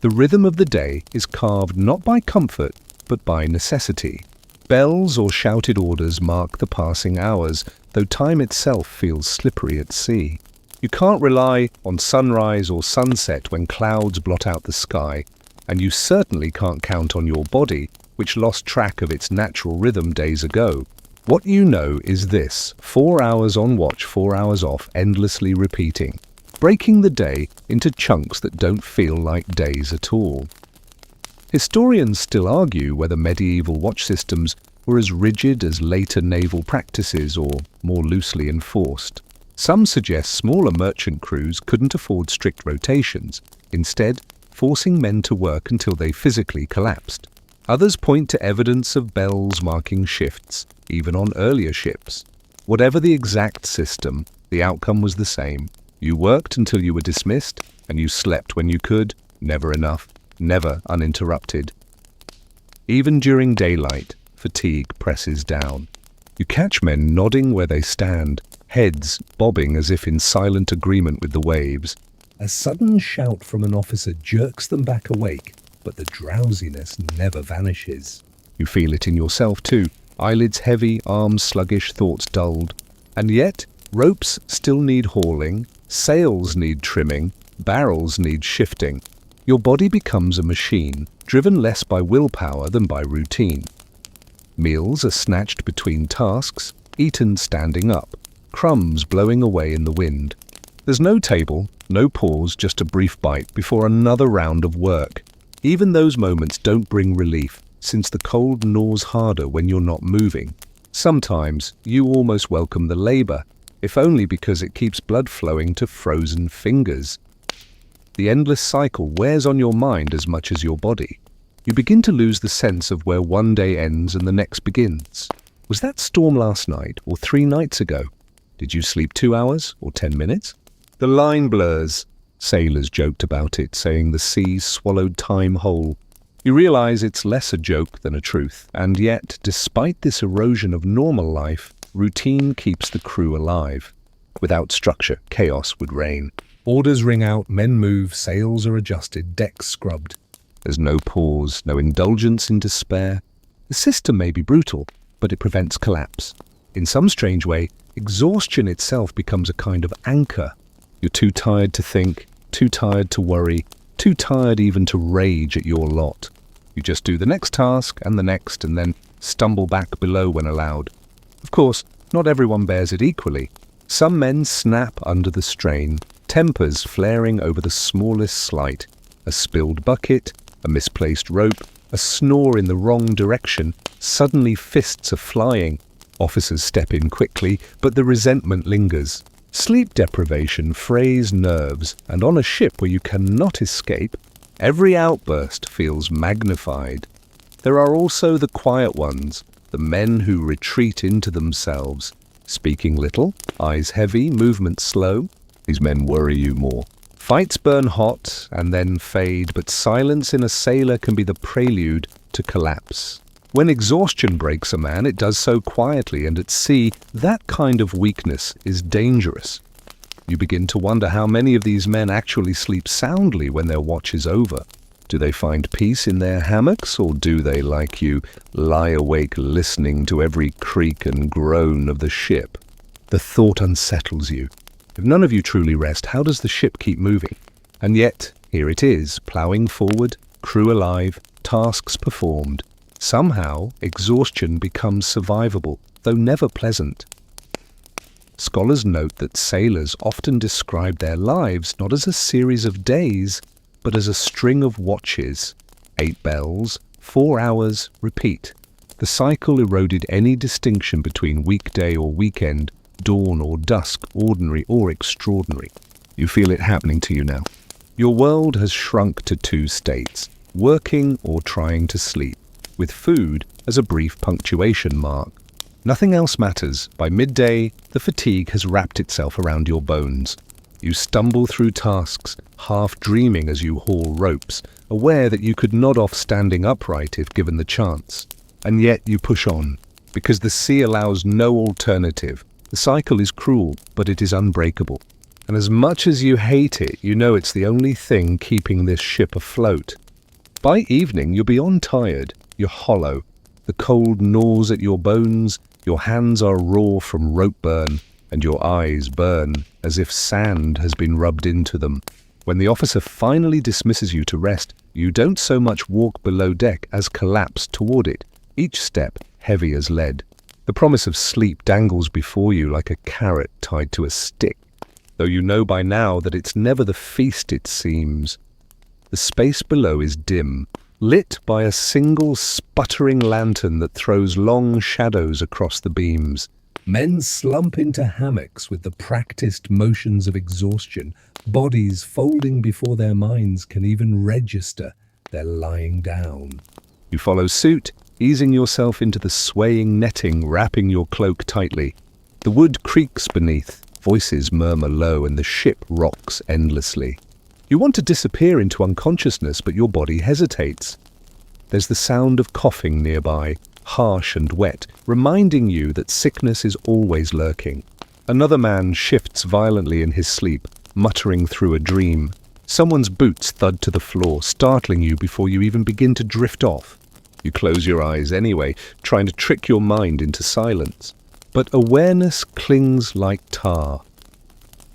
The rhythm of the day is carved not by comfort, but by necessity. Bells or shouted orders mark the passing hours, though time itself feels slippery at sea. You can't rely on sunrise or sunset when clouds blot out the sky, and you certainly can't count on your body, which lost track of its natural rhythm days ago. What you know is this: 4 hours on watch, 4 hours off, endlessly repeating, breaking the day into chunks that don't feel like days at all. Historians still argue whether medieval watch systems were as rigid as later naval practices or more loosely enforced. Some suggest smaller merchant crews couldn't afford strict rotations, instead forcing men to work until they physically collapsed. Others point to evidence of bells marking shifts, even on earlier ships. Whatever the exact system, the outcome was the same. You worked until you were dismissed, and you slept when you could, never enough, never uninterrupted. Even during daylight, fatigue presses down. You catch men nodding where they stand, heads bobbing as if in silent agreement with the waves. A sudden shout from an officer jerks them back awake, but the drowsiness never vanishes. You feel it in yourself too, eyelids heavy, arms sluggish, thoughts dulled. And yet, ropes still need hauling, sails need trimming, Barrels need shifting. Your body becomes a machine, driven less by willpower than by routine. Meals are snatched between tasks, eaten standing up, crumbs blowing away in the wind. There's no table, no pause, just a brief bite before another round of work. Even those moments don't bring relief, since the cold gnaws harder when you're not moving. Sometimes you almost welcome the labor, if only because it keeps blood flowing to frozen fingers. The endless cycle wears on your mind as much as your body. You begin to lose the sense of where one day ends and the next begins. Was that storm last night or 3 nights ago? Did you sleep 2 hours or 10 minutes? The line blurs. Sailors joked about it, saying the sea swallowed time whole. You realize it's less a joke than a truth, and yet, despite this erosion of normal life, routine keeps the crew alive. Without structure, chaos would reign. Orders ring out, men move, sails are adjusted, decks scrubbed. There's no pause, no indulgence in despair. The system may be brutal, but it prevents collapse. In some strange way, exhaustion itself becomes a kind of anchor. You're too tired to think, too tired to worry, too tired even to rage at your lot. You just do the next task and then stumble back below when allowed. Of course, not everyone bears it equally. Some men snap under the strain, tempers flaring over the smallest slight. A spilled bucket, a misplaced rope, a snore in the wrong direction. Suddenly fists are flying. Officers step in quickly, but the resentment lingers. Sleep deprivation frays nerves, and on a ship where you cannot escape, every outburst feels magnified. There are also the quiet ones, the men who retreat into themselves, speaking little, eyes heavy, movements slow. These men worry you more. Fights burn hot and then fade, but silence in a sailor can be the prelude to collapse. When exhaustion breaks a man, it does so quietly, and at sea, that kind of weakness is dangerous. You begin to wonder how many of these men actually sleep soundly when their watch is over. Do they find peace in their hammocks, or do they, like you, lie awake listening to every creak and groan of the ship? The thought unsettles you. If none of you truly rest, how does the ship keep moving? And yet, here it is, ploughing forward, crew alive, tasks performed. Somehow, exhaustion becomes survivable, though never pleasant. Scholars note that sailors often describe their lives not as a series of days, but as a string of watches. 8 bells, 4 hours, repeat. The cycle eroded any distinction between weekday or weekend, dawn or dusk, ordinary or extraordinary. You feel it happening to you now. Your world has shrunk to 2 states, working or trying to sleep, with food as a brief punctuation mark. Nothing else matters. By midday, the fatigue has wrapped itself around your bones. You stumble through tasks, half dreaming as you haul ropes, aware that you could nod off standing upright if given the chance. And yet you push on, because the sea allows no alternative. The cycle is cruel, but it is unbreakable. And as much as you hate it, you know it's the only thing keeping this ship afloat. By evening, you're beyond tired. You're hollow. The cold gnaws at your bones, your hands are raw from rope burn, and your eyes burn as if sand has been rubbed into them. When the officer finally dismisses you to rest, you don't so much walk below deck as collapse toward it, each step heavy as lead. The promise of sleep dangles before you like a carrot tied to a stick, though you know by now that it's never the feast it seems. The space below is dim, lit by a single sputtering lantern that throws long shadows across the beams. Men slump into hammocks with the practiced motions of exhaustion, bodies folding before their minds can even register they're lying down. You follow suit, easing yourself into the swaying netting wrapping your cloak tightly. The wood creaks beneath, voices murmur low, and the ship rocks endlessly. You want to disappear into unconsciousness, but your body hesitates. There's the sound of coughing nearby, harsh and wet, reminding you that sickness is always lurking. Another man shifts violently in his sleep, muttering through a dream. Someone's boots thud to the floor, startling you before you even begin to drift off. You close your eyes anyway, trying to trick your mind into silence. But awareness clings like tar.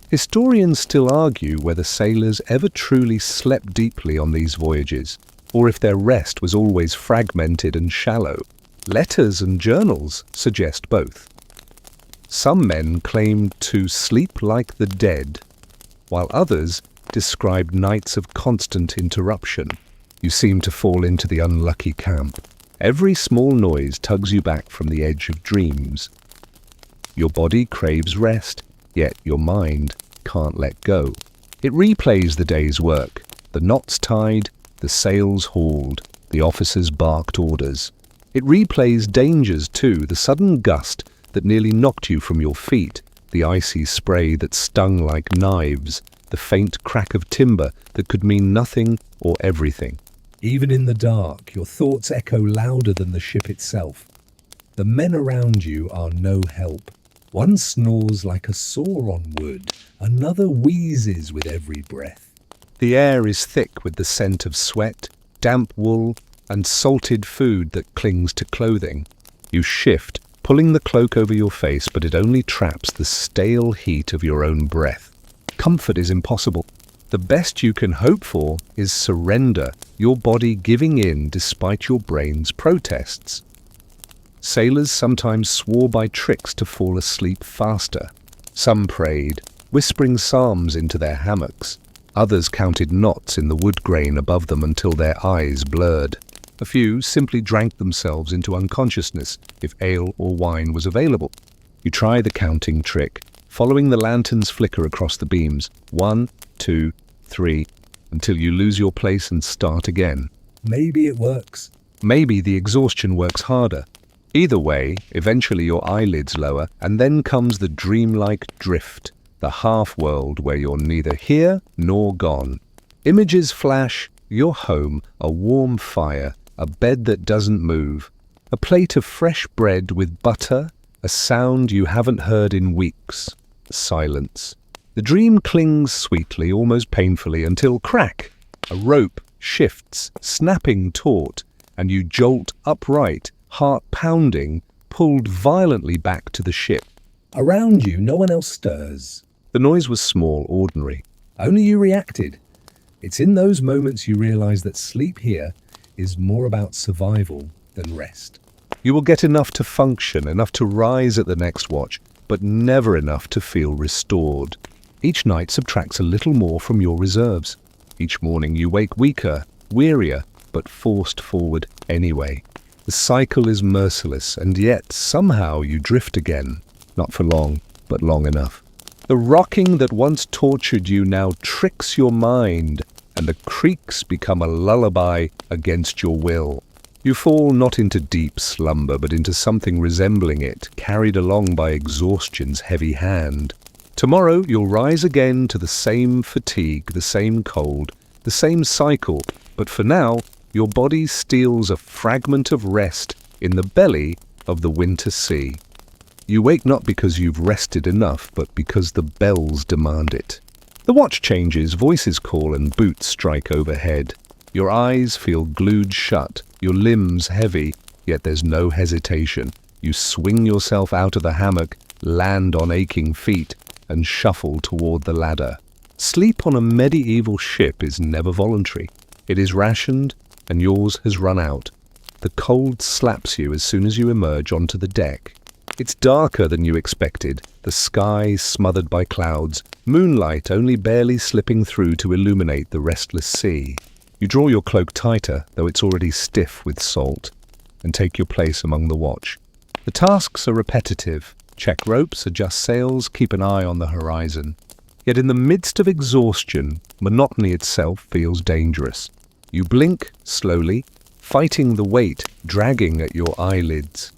Historians still argue whether sailors ever truly slept deeply on these voyages, or if their rest was always fragmented and shallow. Letters and journals suggest both. Some men claimed to sleep like the dead, while others described nights of constant interruption. You seem to fall into the unlucky camp. Every small noise tugs you back from the edge of dreams. Your body craves rest, yet your mind can't let go. It replays the day's work, the knots tied, the sails hauled, the officers barked orders. It replays dangers too, the sudden gust that nearly knocked you from your feet, the icy spray that stung like knives, the faint crack of timber that could mean nothing or everything. Even in the dark, your thoughts echo louder than the ship itself. The men around you are no help. One snores like a saw on wood, another wheezes with every breath. The air is thick with the scent of sweat, damp wool, and salted food that clings to clothing. You shift, pulling the cloak over your face, but it only traps the stale heat of your own breath. Comfort is impossible. The best you can hope for is surrender, your body giving in despite your brain's protests. Sailors sometimes swore by tricks to fall asleep faster. Some prayed, whispering psalms into their hammocks. Others counted knots in the wood grain above them until their eyes blurred. A few simply drank themselves into unconsciousness if ale or wine was available. You try the counting trick, following the lantern's flicker across the beams. 1, 2, 3, until you lose your place and start again. Maybe it works. Maybe the exhaustion works harder. Either way, eventually your eyelids lower, and then comes the dreamlike drift, the half-world where you're neither here nor gone. Images flash, you're home, a warm fire, a bed that doesn't move, a plate of fresh bread with butter, a sound you haven't heard in weeks. Silence. The dream clings sweetly, almost painfully, until crack! A rope shifts, snapping taut, and you jolt upright, heart pounding, pulled violently back to the ship. Around you, no one else stirs. The noise was small, ordinary. Only you reacted. It's in those moments you realize that sleep here is more about survival than rest. You will get enough to function, enough to rise at the next watch, but never enough to feel restored. Each night subtracts a little more from your reserves. Each morning you wake weaker, wearier, but forced forward anyway. The cycle is merciless, and yet somehow you drift again. Not for long, but long enough. The rocking that once tortured you now tricks your mind, and the creaks become a lullaby against your will. You fall not into deep slumber, but into something resembling it, carried along by exhaustion's heavy hand. Tomorrow you'll rise again to the same fatigue, the same cold, the same cycle, but for now, your body steals a fragment of rest in the belly of the winter sea. You wake not because you've rested enough, but because the bells demand it. The watch changes, voices call, and boots strike overhead. Your eyes feel glued shut, your limbs heavy, yet there's no hesitation. You swing yourself out of the hammock, land on aching feet, and shuffle toward the ladder. Sleep on a medieval ship is never voluntary. It is rationed, and yours has run out. The cold slaps you as soon as you emerge onto the deck. It's darker than you expected, the sky smothered by clouds, moonlight only barely slipping through to illuminate the restless sea. You draw your cloak tighter, though it's already stiff with salt, and take your place among the watch. The tasks are repetitive. Check ropes, adjust sails, keep an eye on the horizon. Yet in the midst of exhaustion, monotony itself feels dangerous. You blink slowly, fighting the weight dragging at your eyelids.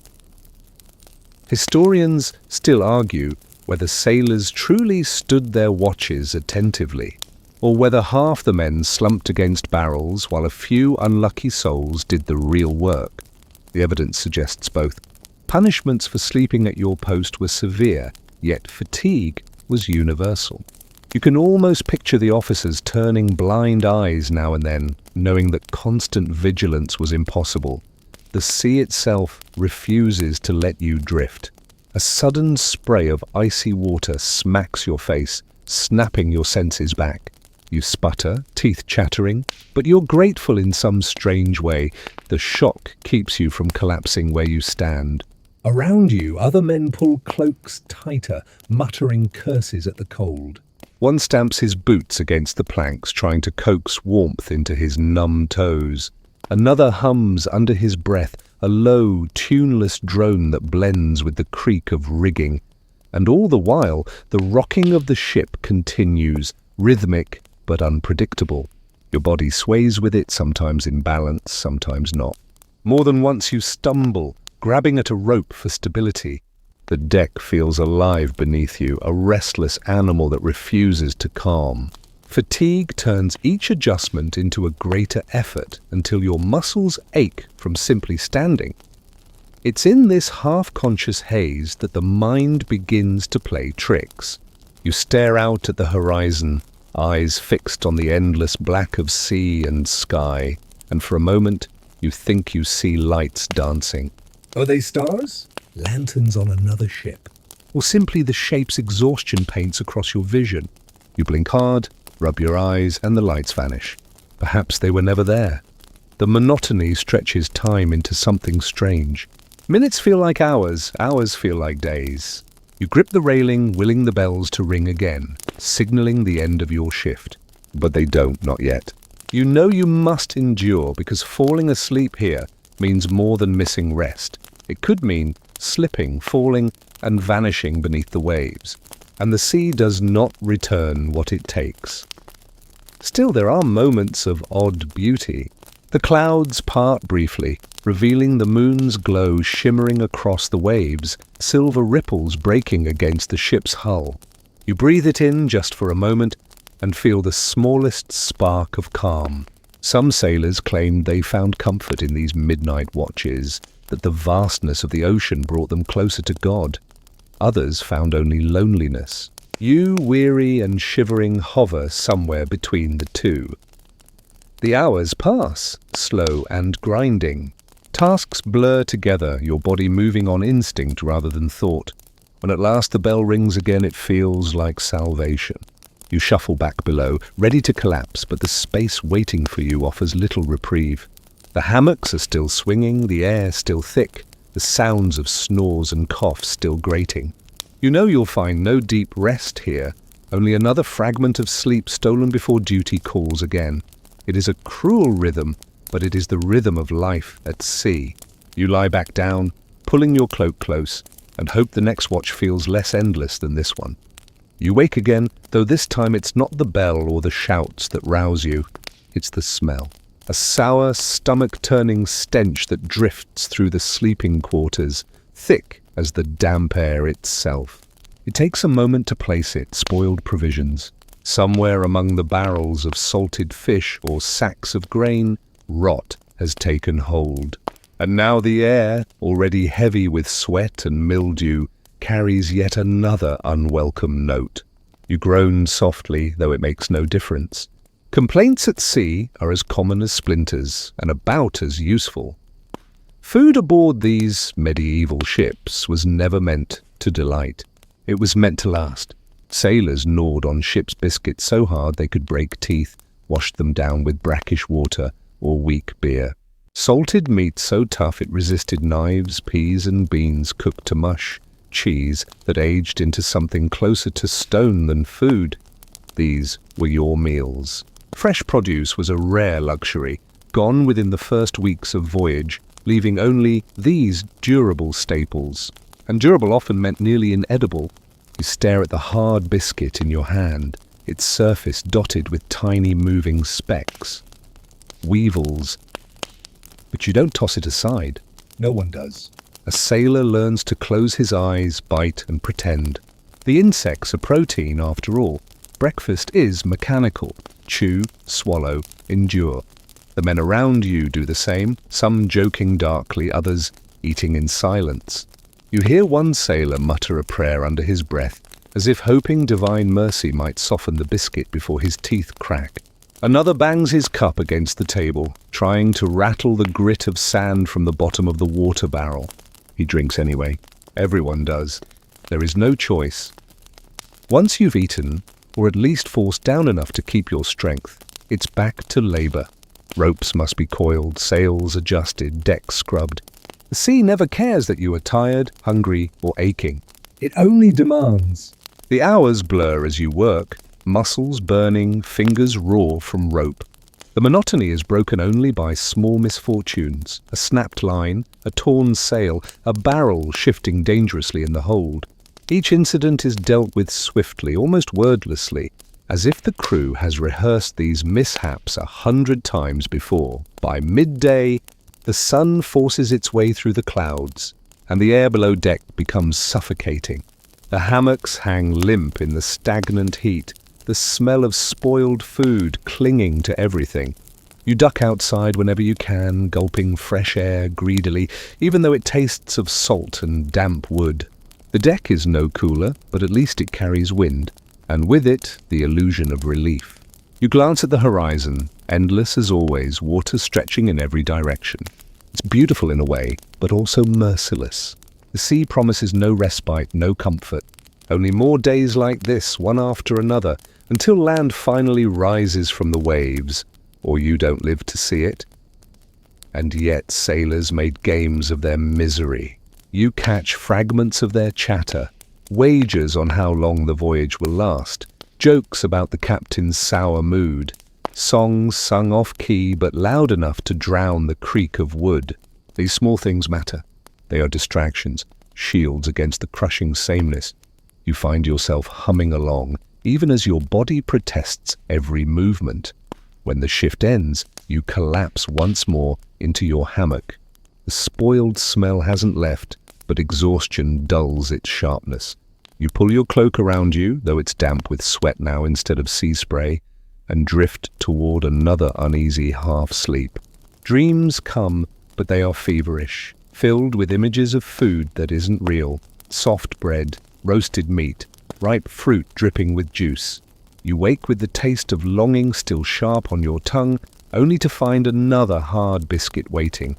Historians still argue whether sailors truly stood their watches attentively, or whether half the men slumped against barrels while a few unlucky souls did the real work. The evidence suggests both. Punishments for sleeping at your post were severe, yet fatigue was universal. You can almost picture the officers turning blind eyes now and then, knowing that constant vigilance was impossible. The sea itself refuses to let you drift. A sudden spray of icy water smacks your face, snapping your senses back. You sputter, teeth chattering, but you're grateful in some strange way. The shock keeps you from collapsing where you stand. Around you, other men pull cloaks tighter, muttering curses at the cold. One stamps his boots against the planks, trying to coax warmth into his numb toes. Another hums under his breath, a low, tuneless drone that blends with the creak of rigging. And all the while, the rocking of the ship continues, rhythmic but unpredictable. Your body sways with it, sometimes in balance, sometimes not. More than once you stumble, grabbing at a rope for stability. The deck feels alive beneath you, a restless animal that refuses to calm. Fatigue turns each adjustment into a greater effort until your muscles ache from simply standing. It's in this half-conscious haze that the mind begins to play tricks. You stare out at the horizon, eyes fixed on the endless black of sea and sky, and for a moment you think you see lights dancing. Are they stars? Lanterns on another ship? Or simply the shapes exhaustion paints across your vision? You blink hard, rub your eyes, and the lights vanish. Perhaps they were never there. The monotony stretches time into something strange. Minutes feel like hours, hours feel like days. You grip the railing, willing the bells to ring again, signaling the end of your shift. But they don't, not yet. You know you must endure because falling asleep here means more than missing rest. It could mean slipping, falling, and vanishing beneath the waves. And the sea does not return what it takes. Still, there are moments of odd beauty. The clouds part briefly, revealing the moon's glow shimmering across the waves, silver ripples breaking against the ship's hull. You breathe it in just for a moment and feel the smallest spark of calm. Some sailors claimed they found comfort in these midnight watches, that the vastness of the ocean brought them closer to God. Others found only loneliness. You, weary and shivering, hover somewhere between the two. The hours pass, slow and grinding. Tasks blur together, your body moving on instinct rather than thought. When at last the bell rings again, it feels like salvation. You shuffle back below, ready to collapse, but the space waiting for you offers little reprieve. The hammocks are still swinging, the air still thick, the sounds of snores and coughs still grating. You know you'll find no deep rest here, only another fragment of sleep stolen before duty calls again. It is a cruel rhythm, but it is the rhythm of life at sea. You lie back down, pulling your cloak close, and hope the next watch feels less endless than this one. You wake again, though this time it's not the bell or the shouts that rouse you. It's the smell. A sour, stomach-turning stench that drifts through the sleeping quarters, thick as the damp air itself. It takes a moment to place it, spoiled provisions. Somewhere among the barrels of salted fish or sacks of grain, rot has taken hold. And now the air, already heavy with sweat and mildew, carries yet another unwelcome note. You groan softly, though it makes no difference. Complaints at sea are as common as splinters, and about as useful. Food aboard these medieval ships was never meant to delight. It was meant to last. Sailors gnawed on ship's biscuits so hard they could break teeth, washed them down with brackish water or weak beer. Salted meat so tough it resisted knives, peas and beans cooked to mush, cheese that aged into something closer to stone than food. These were your meals. Fresh produce was a rare luxury, gone within the first weeks of voyage, leaving only these durable staples. And durable often meant nearly inedible. You stare at the hard biscuit in your hand, its surface dotted with tiny moving specks. Weevils. But you don't toss it aside. No one does. A sailor learns to close his eyes, bite and pretend. The insects are protein after all. Breakfast is mechanical. Chew, swallow, endure. The men around you do the same, some joking darkly, others eating in silence. You hear one sailor mutter a prayer under his breath, as if hoping divine mercy might soften the biscuit before his teeth crack. Another bangs his cup against the table, trying to rattle the grit of sand from the bottom of the water barrel. He drinks anyway. Everyone does. There is no choice. Once you've eaten, or at least forced down enough to keep your strength. It's back to labor. Ropes must be coiled, sails adjusted, decks scrubbed. The sea never cares that you are tired, hungry, or aching. It only demands. The hours blur as you work, muscles burning, fingers raw from rope. The monotony is broken only by small misfortunes, a snapped line, a torn sail, a barrel shifting dangerously in the hold. Each incident is dealt with swiftly, almost wordlessly, as if the crew has rehearsed these mishaps 100 times before. By midday, the sun forces its way through the clouds, and the air below deck becomes suffocating. The hammocks hang limp in the stagnant heat, the smell of spoiled food clinging to everything. You duck outside whenever you can, gulping fresh air greedily, even though it tastes of salt and damp wood. The deck is no cooler, but at least it carries wind, and with it, the illusion of relief. You glance at the horizon, endless as always, water stretching in every direction. It's beautiful in a way, but also merciless. The sea promises no respite, no comfort. Only more days like this, one after another, until land finally rises from the waves, or you don't live to see it. And yet sailors made games of their misery. You catch fragments of their chatter, wagers on how long the voyage will last, jokes about the captain's sour mood, songs sung off-key but loud enough to drown the creak of wood. These small things matter. They are distractions, shields against the crushing sameness. You find yourself humming along, even as your body protests every movement. When the shift ends, you collapse once more into your hammock. The spoiled smell hasn't left, but exhaustion dulls its sharpness. You pull your cloak around you, though it's damp with sweat now instead of sea spray, and drift toward another uneasy half-sleep. Dreams come, but they are feverish, filled with images of food that isn't real, soft bread, roasted meat, ripe fruit dripping with juice. You wake with the taste of longing still sharp on your tongue, only to find another hard biscuit waiting.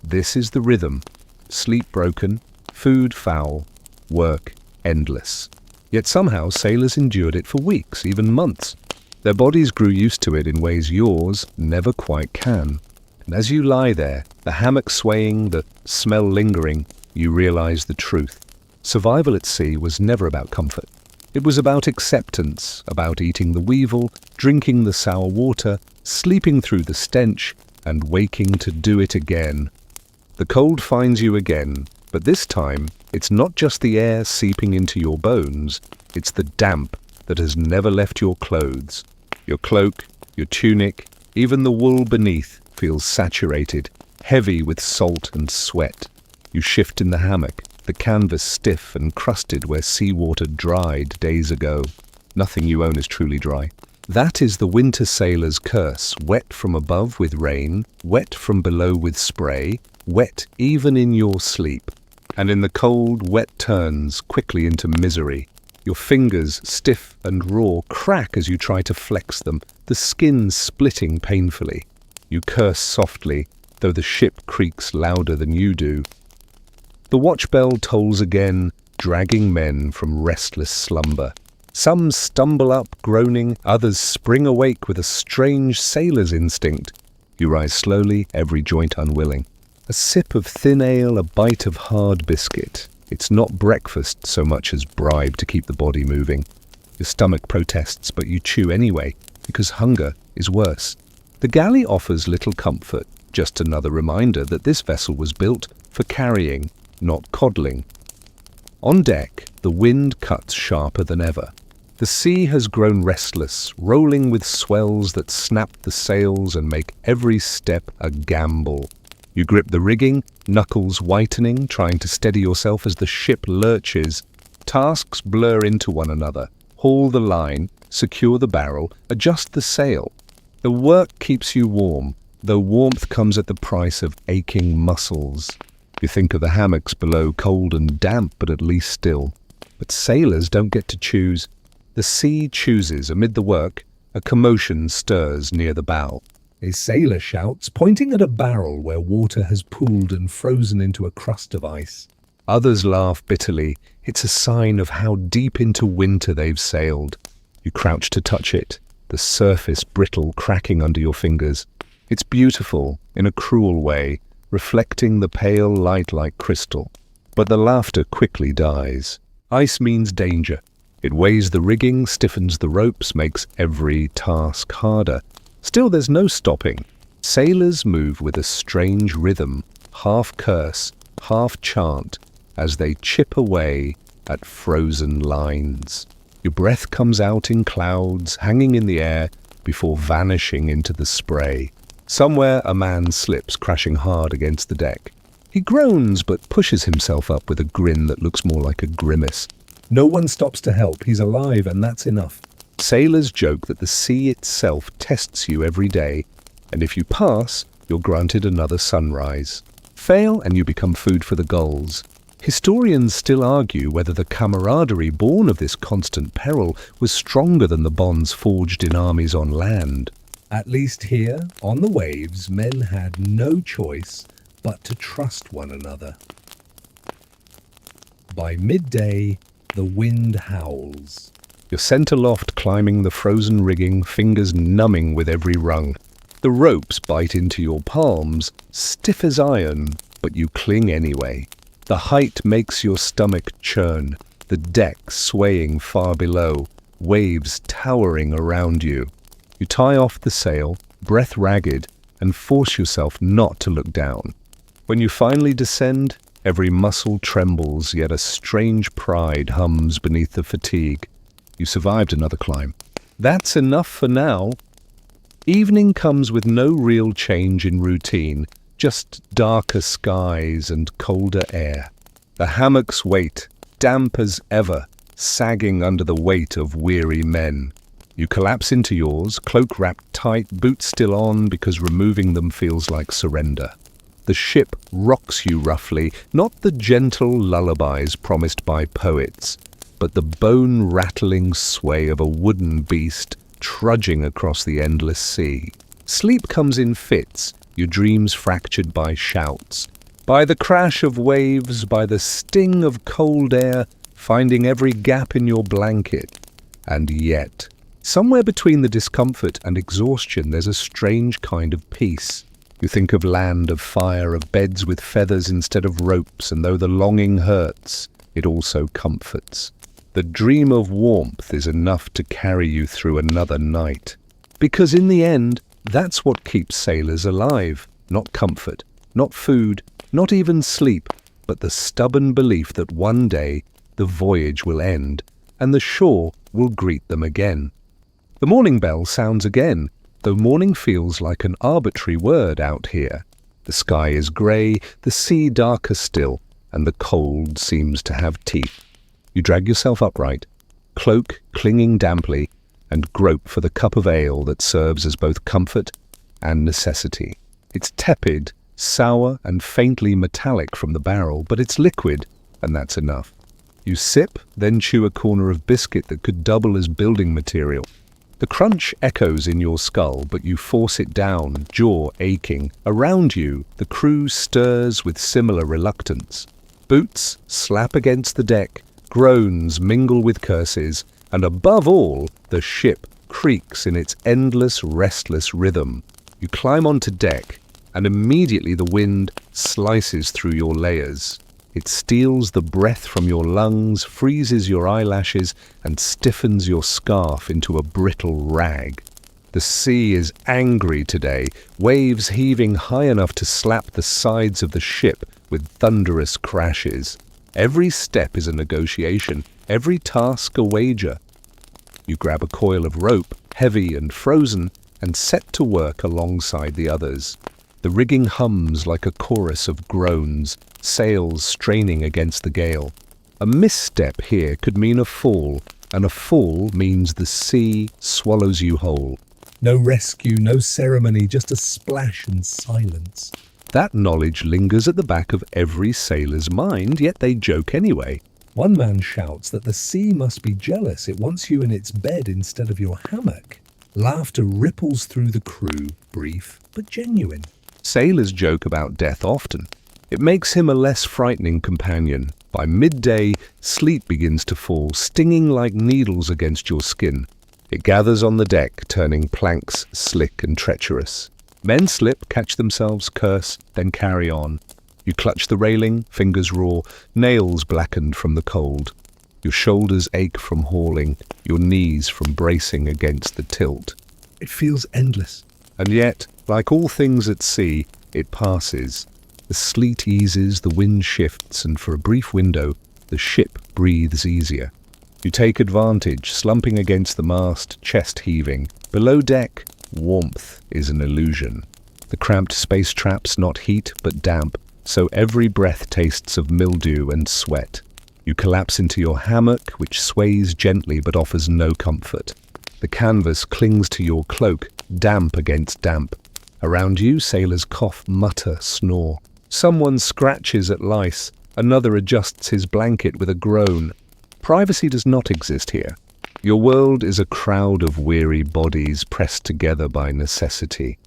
This is the rhythm. Sleep broken, food foul, work endless. Yet somehow sailors endured it for weeks, even months. Their bodies grew used to it in ways yours never quite can. And as you lie there, the hammock swaying, the smell lingering, you realize the truth. Survival at sea was never about comfort. It was about acceptance, about eating the weevil, drinking the sour water, sleeping through the stench, and waking to do it again. The cold finds you again, but this time it's not just the air seeping into your bones, it's the damp that has never left your clothes. Your cloak, your tunic, even the wool beneath feels saturated, heavy with salt and sweat. You shift in the hammock, the canvas stiff and crusted where seawater dried days ago. Nothing you own is truly dry. That is the winter sailor's curse, wet from above with rain, wet from below with spray, wet even in your sleep. And in the cold, wet turns quickly into misery. Your fingers, stiff and raw, crack as you try to flex them, the skin splitting painfully. You curse softly, though the ship creaks louder than you do. The watch bell tolls again, dragging men from restless slumber. Some stumble up, groaning, others spring awake with a strange sailor's instinct. You rise slowly, every joint unwilling. A sip of thin ale, a bite of hard biscuit. It's not breakfast so much as bribe to keep the body moving. Your stomach protests, but you chew anyway, because hunger is worse. The galley offers little comfort, just another reminder that this vessel was built for carrying, not coddling. On deck, the wind cuts sharper than ever. The sea has grown restless, rolling with swells that snap the sails and make every step a gamble. You grip the rigging, knuckles whitening, trying to steady yourself as the ship lurches. Tasks blur into one another. Haul the line, secure the barrel, adjust the sail. The work keeps you warm, though warmth comes at the price of aching muscles. You think of the hammocks below, cold and damp, but at least still. But sailors don't get to choose. The sea chooses. Amid the work, a commotion stirs near the bow. A sailor shouts, pointing at a barrel where water has pooled and frozen into a crust of ice. Others laugh bitterly. It's a sign of how deep into winter they've sailed. You crouch to touch it, the surface brittle, cracking under your fingers. It's beautiful, in a cruel way, reflecting the pale light like crystal. But the laughter quickly dies. Ice means danger. It weighs the rigging, stiffens the ropes, makes every task harder. Still, there's no stopping. Sailors move with a strange rhythm, half curse, half chant, as they chip away at frozen lines. Your breath comes out in clouds, hanging in the air, before vanishing into the spray. Somewhere a man slips, crashing hard against the deck. He groans but pushes himself up with a grin that looks more like a grimace. No one stops to help. He's alive, and that's enough. Sailors joke that the sea itself tests you every day, and if you pass, you're granted another sunrise. Fail, and you become food for the gulls. Historians still argue whether the camaraderie born of this constant peril was stronger than the bonds forged in armies on land. At least here, on the waves, men had no choice but to trust one another. By midday, the wind howls. You're sent aloft, climbing the frozen rigging, fingers numbing with every rung. The ropes bite into your palms, stiff as iron, but you cling anyway. The height makes your stomach churn, the deck swaying far below, waves towering around you. You tie off the sail, breath ragged, and force yourself not to look down. When you finally descend, every muscle trembles, yet a strange pride hums beneath the fatigue. You survived another climb. That's enough for now. Evening comes with no real change in routine, just darker skies and colder air. The hammocks wait, damp as ever, sagging under the weight of weary men. You collapse into yours, cloak wrapped tight, boots still on because removing them feels like surrender. The ship rocks you roughly, not the gentle lullabies promised by poets, but the bone-rattling sway of a wooden beast trudging across the endless sea. Sleep comes in fits, your dreams fractured by shouts, by the crash of waves, by the sting of cold air, finding every gap in your blanket. And yet, somewhere between the discomfort and exhaustion, there's a strange kind of peace. You think of land, of fire, of beds with feathers instead of ropes, and though the longing hurts, it also comforts. The dream of warmth is enough to carry you through another night. Because in the end, that's what keeps sailors alive. Not comfort, not food, not even sleep, but the stubborn belief that one day the voyage will end and the shore will greet them again. The morning bell sounds again, though morning feels like an arbitrary word out here. The sky is grey, the sea darker still, and the cold seems to have teeth. You drag yourself upright, cloak clinging damply, and grope for the cup of ale that serves as both comfort and necessity. It's tepid, sour, and faintly metallic from the barrel, but it's liquid, and that's enough. You sip, then chew a corner of biscuit that could double as building material. The crunch echoes in your skull, but you force it down, jaw aching. Around you, the crew stirs with similar reluctance. Boots slap against the deck, groans mingle with curses, and above all, the ship creaks in its endless, restless rhythm. You climb onto deck, and immediately the wind slices through your layers. It steals the breath from your lungs, freezes your eyelashes, and stiffens your scarf into a brittle rag. The sea is angry today, waves heaving high enough to slap the sides of the ship with thunderous crashes. Every step is a negotiation, every task a wager. You grab a coil of rope, heavy and frozen, and set to work alongside the others. The rigging hums like a chorus of groans, sails straining against the gale. A misstep here could mean a fall, and a fall means the sea swallows you whole. No rescue, no ceremony, just a splash and silence. That knowledge lingers at the back of every sailor's mind, yet they joke anyway. One man shouts that the sea must be jealous. It wants you in its bed instead of your hammock. Laughter ripples through the crew, brief but genuine. Sailors joke about death often. It makes him a less frightening companion. By midday, sleep begins to fall, stinging like needles against your skin. It gathers on the deck, turning planks slick and treacherous. Men slip, catch themselves, curse, then carry on. You clutch the railing, fingers raw, nails blackened from the cold. Your shoulders ache from hauling, your knees from bracing against the tilt. It feels endless. And yet, like all things at sea, it passes. The sleet eases, the wind shifts, and for a brief window, the ship breathes easier. You take advantage, slumping against the mast, chest heaving. Below deck, warmth is an illusion. The cramped space trap's not heat, but damp, so every breath tastes of mildew and sweat. You collapse into your hammock, which sways gently but offers no comfort. The canvas clings to your cloak, damp against damp. Around you, sailors cough, mutter, snore. Someone scratches at lice, another adjusts his blanket with a groan. Privacy does not exist here. Your world is a crowd of weary bodies pressed together by necessity.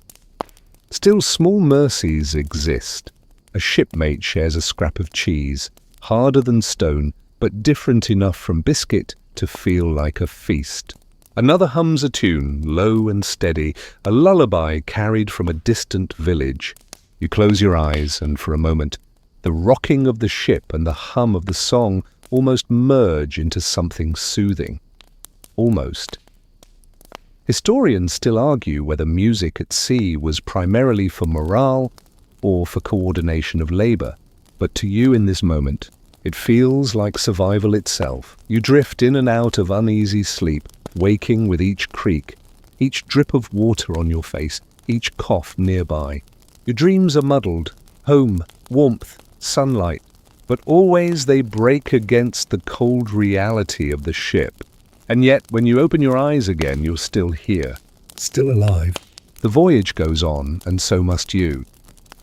Still, small mercies exist. A shipmate shares a scrap of cheese, harder than stone, but different enough from biscuit to feel like a feast. Another hums a tune, low and steady, a lullaby carried from a distant village. You close your eyes, and for a moment, the rocking of the ship and the hum of the song almost merge into something soothing. Almost. Historians still argue whether music at sea was primarily for morale or for coordination of labor, but to you in this moment, it feels like survival itself. You drift in and out of uneasy sleep, waking with each creak, each drip of water on your face, each cough nearby. Your dreams are muddled, home, warmth, sunlight, but always they break against the cold reality of the ship. And yet, when you open your eyes again, you're still here, still alive. The voyage goes on, and so must you.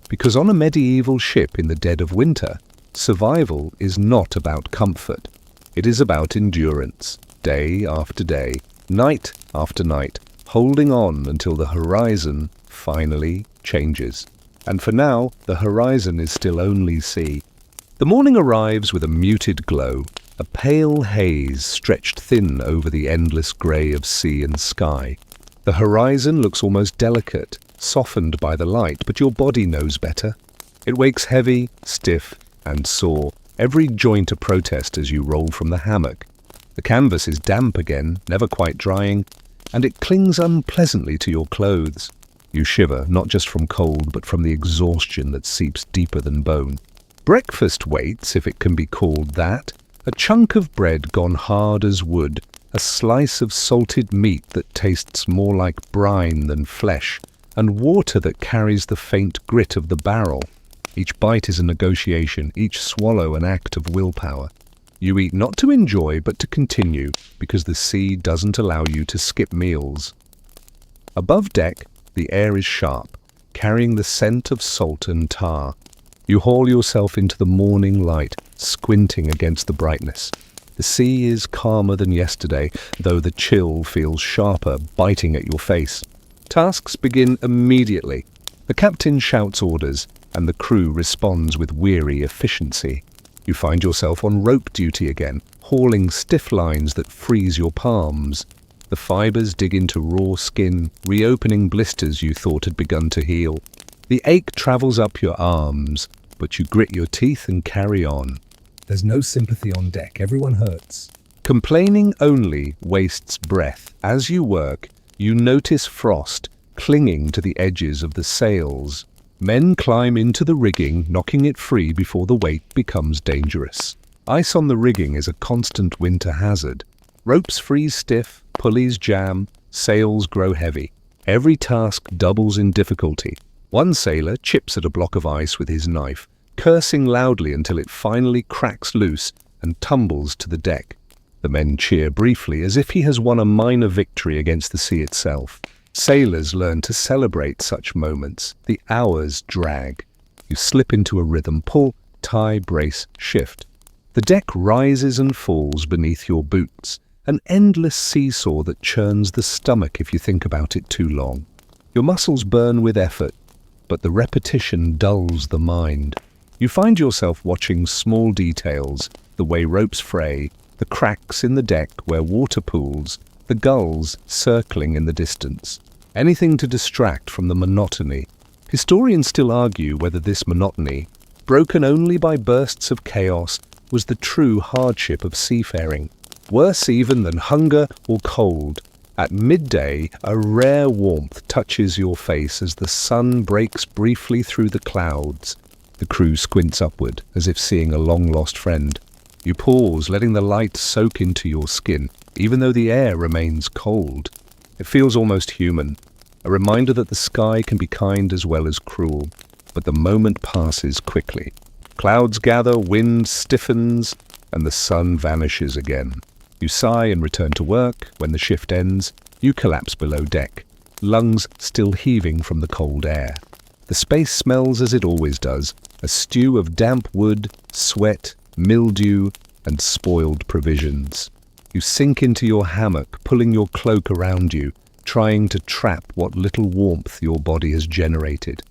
Because on a medieval ship in the dead of winter, survival is not about comfort. It is about endurance, day after day, night after night, holding on until the horizon finally changes. And for now, the horizon is still only sea. The morning arrives with a muted glow, a pale haze stretched thin over the endless grey of sea and sky. The horizon looks almost delicate, softened by the light, but your body knows better. It wakes heavy, stiff, and sore, every joint a protest as you roll from the hammock. The canvas is damp again, never quite drying, and it clings unpleasantly to your clothes. You shiver, not just from cold, but from the exhaustion that seeps deeper than bone. Breakfast waits, if it can be called that. A chunk of bread gone hard as wood, a slice of salted meat that tastes more like brine than flesh, and water that carries the faint grit of the barrel. Each bite is a negotiation, each swallow an act of willpower. You eat not to enjoy, but to continue, because the sea doesn't allow you to skip meals. Above deck, the air is sharp, carrying the scent of salt and tar. You haul yourself into the morning light, squinting against the brightness. The sea is calmer than yesterday, though the chill feels sharper, biting at your face. Tasks begin immediately. The captain shouts orders, and the crew responds with weary efficiency. You find yourself on rope duty again, hauling stiff lines that freeze your palms. The fibers dig into raw skin, reopening blisters you thought had begun to heal. The ache travels up your arms, but you grit your teeth and carry on. There's no sympathy on deck, everyone hurts. Complaining only wastes breath. As you work, you notice frost clinging to the edges of the sails. Men climb into the rigging, knocking it free before the weight becomes dangerous. Ice on the rigging is a constant winter hazard. Ropes freeze stiff, pulleys jam, sails grow heavy. Every task doubles in difficulty. One sailor chips at a block of ice with his knife, cursing loudly until it finally cracks loose and tumbles to the deck. The men cheer briefly, as if he has won a minor victory against the sea itself. Sailors learn to celebrate such moments. The hours drag. You slip into a rhythm, pull, tie, brace, shift. The deck rises and falls beneath your boots, an endless seesaw that churns the stomach if you think about it too long. Your muscles burn with effort, but the repetition dulls the mind. You find yourself watching small details, the way ropes fray, the cracks in the deck where water pools, the gulls circling in the distance. Anything to distract from the monotony. Historians still argue whether this monotony, broken only by bursts of chaos, was the true hardship of seafaring. Worse even than hunger or cold, at midday a rare warmth touches your face as the sun breaks briefly through the clouds. The crew squints upward, as if seeing a long-lost friend. You pause, letting the light soak into your skin, even though the air remains cold. It feels almost human, a reminder that the sky can be kind as well as cruel. But the moment passes quickly. Clouds gather, wind stiffens, and the sun vanishes again. You sigh and return to work. When the shift ends, you collapse below deck, lungs still heaving from the cold air. The space smells as it always does, a stew of damp wood, sweat, mildew, and spoiled provisions. You sink into your hammock, pulling your cloak around you, trying to trap what little warmth your body has generated.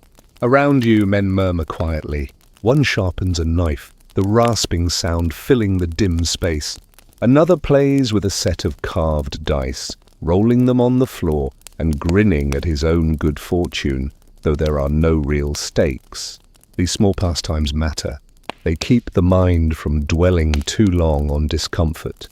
Around you, men murmur quietly. One sharpens a knife, the rasping sound filling the dim space. Another plays with a set of carved dice, rolling them on the floor and grinning at his own good fortune, though there are no real stakes. These small pastimes matter. They keep the mind from dwelling too long on discomfort.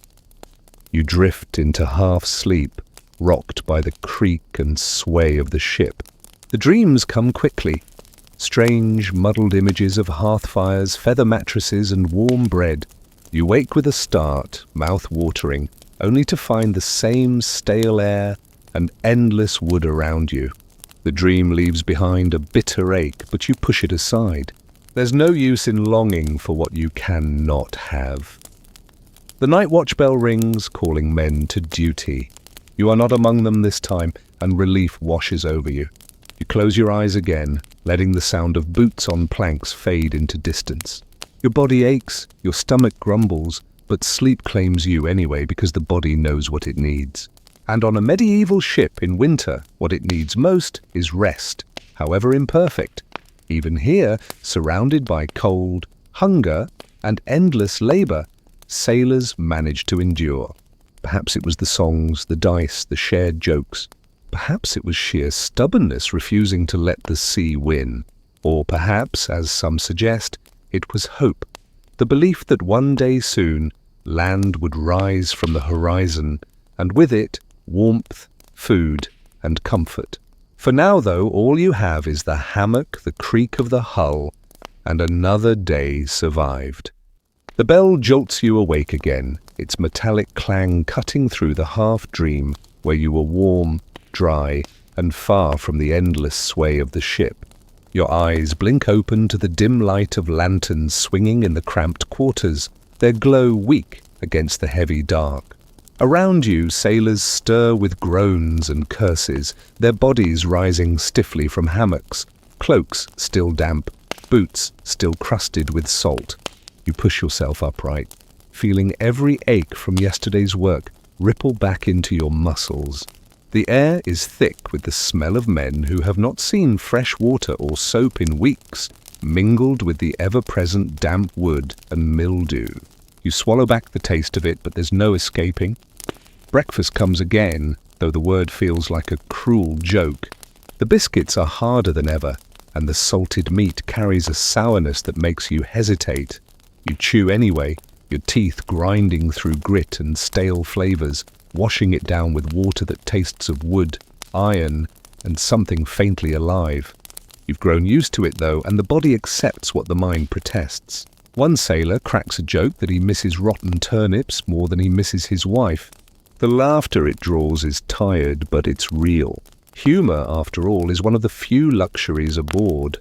You drift into half-sleep, rocked by the creak and sway of the ship. The dreams come quickly. Strange, muddled images of hearth fires, feather mattresses, and warm bread. You wake with a start, mouth watering, only to find the same stale air and endless wood around you. The dream leaves behind a bitter ache, but you push it aside. There's no use in longing for what you cannot have. The night watch bell rings, calling men to duty. You are not among them this time, and relief washes over you. You close your eyes again, letting the sound of boots on planks fade into distance. Your body aches, your stomach grumbles, but sleep claims you anyway because the body knows what it needs. And on a medieval ship in winter, what it needs most is rest, however imperfect. Even here, surrounded by cold, hunger, and endless labor, sailors manage to endure. Perhaps it was the songs, the dice, the shared jokes. Perhaps it was sheer stubbornness refusing to let the sea win. Or perhaps, as some suggest, it was hope. The belief that one day soon, land would rise from the horizon, and with it, warmth, food, and comfort. For now, though, all you have is the hammock, the creak of the hull, and another day survived. The bell jolts you awake again, its metallic clang cutting through the half-dream where you were warm, dry, and far from the endless sway of the ship. Your eyes blink open to the dim light of lanterns swinging in the cramped quarters, their glow weak against the heavy dark. Around you, sailors stir with groans and curses, their bodies rising stiffly from hammocks, cloaks still damp, boots still crusted with salt. You push yourself upright, feeling every ache from yesterday's work ripple back into your muscles. The air is thick with the smell of men who have not seen fresh water or soap in weeks, mingled with the ever-present damp wood and mildew. You swallow back the taste of it, but there's no escaping. Breakfast comes again, though the word feels like a cruel joke. The biscuits are harder than ever, and the salted meat carries a sourness that makes you hesitate. You chew anyway, your teeth grinding through grit and stale flavors, washing it down with water that tastes of wood, iron, and something faintly alive. You've grown used to it, though, and the body accepts what the mind protests. One sailor cracks a joke that he misses rotten turnips more than he misses his wife. The laughter it draws is tired, but it's real. Humor, after all, is one of the few luxuries aboard.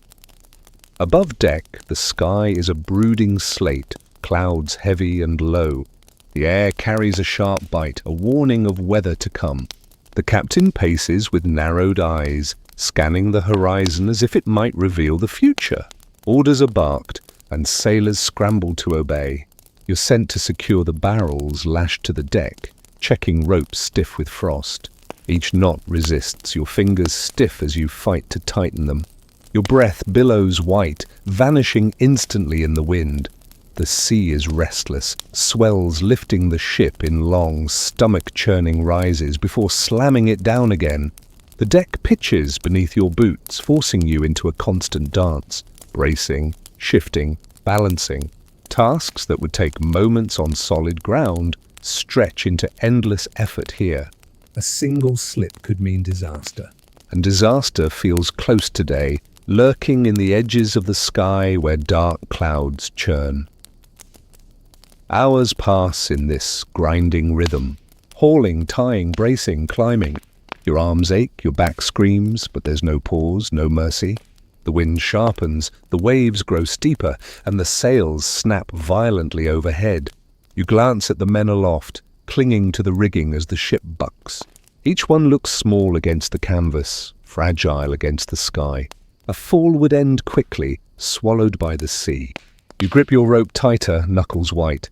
Above deck, the sky is a brooding slate, clouds heavy and low. The air carries a sharp bite, a warning of weather to come. The captain paces with narrowed eyes, scanning the horizon as if it might reveal the future. Orders are barked, and sailors scramble to obey. You're sent to secure the barrels lashed to the deck, checking ropes stiff with frost. Each knot resists, your fingers stiff as you fight to tighten them. Your breath billows white, vanishing instantly in the wind. The sea is restless, swells lifting the ship in long, stomach-churning rises before slamming it down again. The deck pitches beneath your boots, forcing you into a constant dance, bracing, shifting, balancing. Tasks that would take moments on solid ground stretch into endless effort here. A single slip could mean disaster. And disaster feels close today, lurking in the edges of the sky where dark clouds churn. Hours pass in this grinding rhythm, hauling, tying, bracing, climbing. Your arms ache, your back screams, but there's no pause, no mercy. The wind sharpens, the waves grow steeper, and the sails snap violently overhead. You glance at the men aloft, clinging to the rigging as the ship bucks. Each one looks small against the canvas, fragile against the sky. A fall would end quickly, swallowed by the sea. You grip your rope tighter, knuckles white.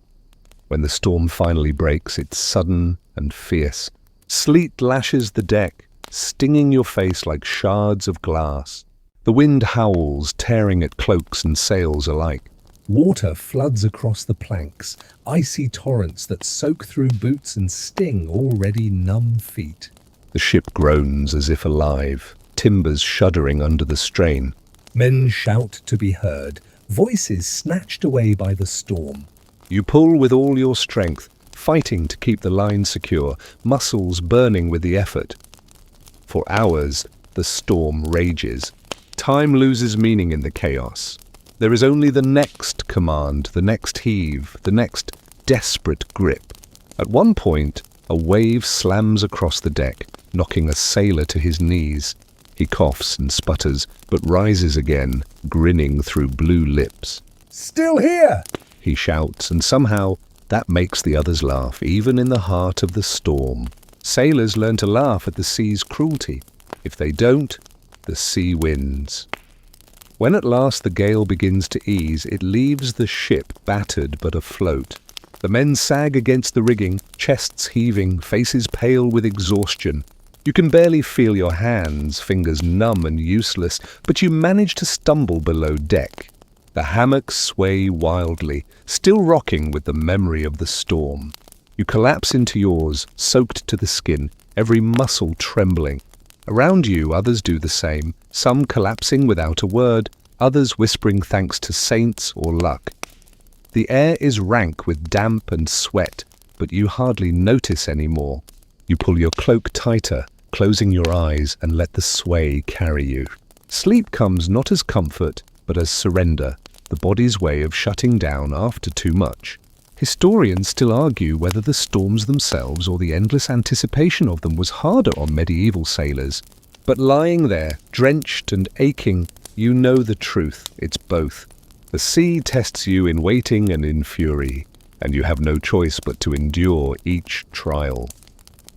When the storm finally breaks, it's sudden and fierce. Sleet lashes the deck, stinging your face like shards of glass. The wind howls, tearing at cloaks and sails alike. Water floods across the planks, icy torrents that soak through boots and sting already numb feet. The ship groans as if alive, timbers shuddering under the strain. Men shout to be heard, voices snatched away by the storm. You pull with all your strength, fighting to keep the line secure, muscles burning with the effort. For hours, the storm rages. Time loses meaning in the chaos. There is only the next command, the next heave, the next desperate grip. At one point, a wave slams across the deck, knocking a sailor to his knees. He coughs and sputters, but rises again, grinning through blue lips. "Still here!" he shouts, and somehow that makes the others laugh, even in the heart of the storm. Sailors learn to laugh at the sea's cruelty. If they don't, the sea wins. When at last the gale begins to ease, it leaves the ship battered but afloat. The men sag against the rigging, chests heaving, faces pale with exhaustion. You can barely feel your hands, fingers numb and useless, but you manage to stumble below deck. The hammocks sway wildly, still rocking with the memory of the storm. You collapse into yours, soaked to the skin, every muscle trembling. Around you, others do the same, some collapsing without a word, others whispering thanks to saints or luck. The air is rank with damp and sweat, but you hardly notice anymore. You pull your cloak tighter, closing your eyes, and let the sway carry you. Sleep comes not as comfort, but as surrender, the body's way of shutting down after too much. Historians still argue whether the storms themselves or the endless anticipation of them was harder on medieval sailors. But lying there, drenched and aching, you know the truth, it's both. The sea tests you in waiting and in fury, and you have no choice but to endure each trial.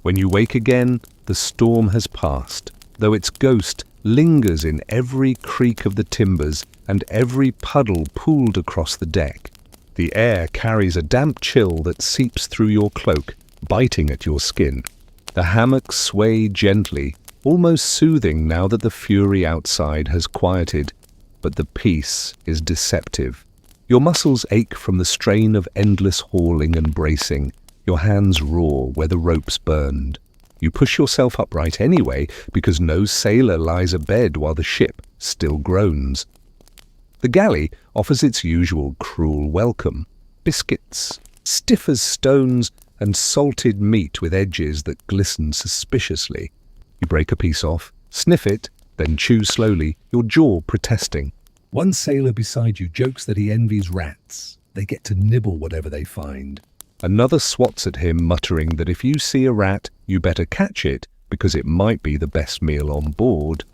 When you wake again, the storm has passed, though its ghost lingers in every creak of the timbers and every puddle pooled across the deck. The air carries a damp chill that seeps through your cloak, biting at your skin. The hammocks sway gently, almost soothing now that the fury outside has quieted, but the peace is deceptive. Your muscles ache from the strain of endless hauling and bracing. Your hands raw where the ropes burned. You push yourself upright anyway because no sailor lies abed while the ship still groans. The galley offers its usual cruel welcome. Biscuits, stiff as stones, and salted meat with edges that glisten suspiciously. You break a piece off, sniff it, then chew slowly, your jaw protesting. One sailor beside you jokes that he envies rats. They get to nibble whatever they find. Another swats at him, muttering that if you see a rat, you better catch it, because it might be the best meal on board.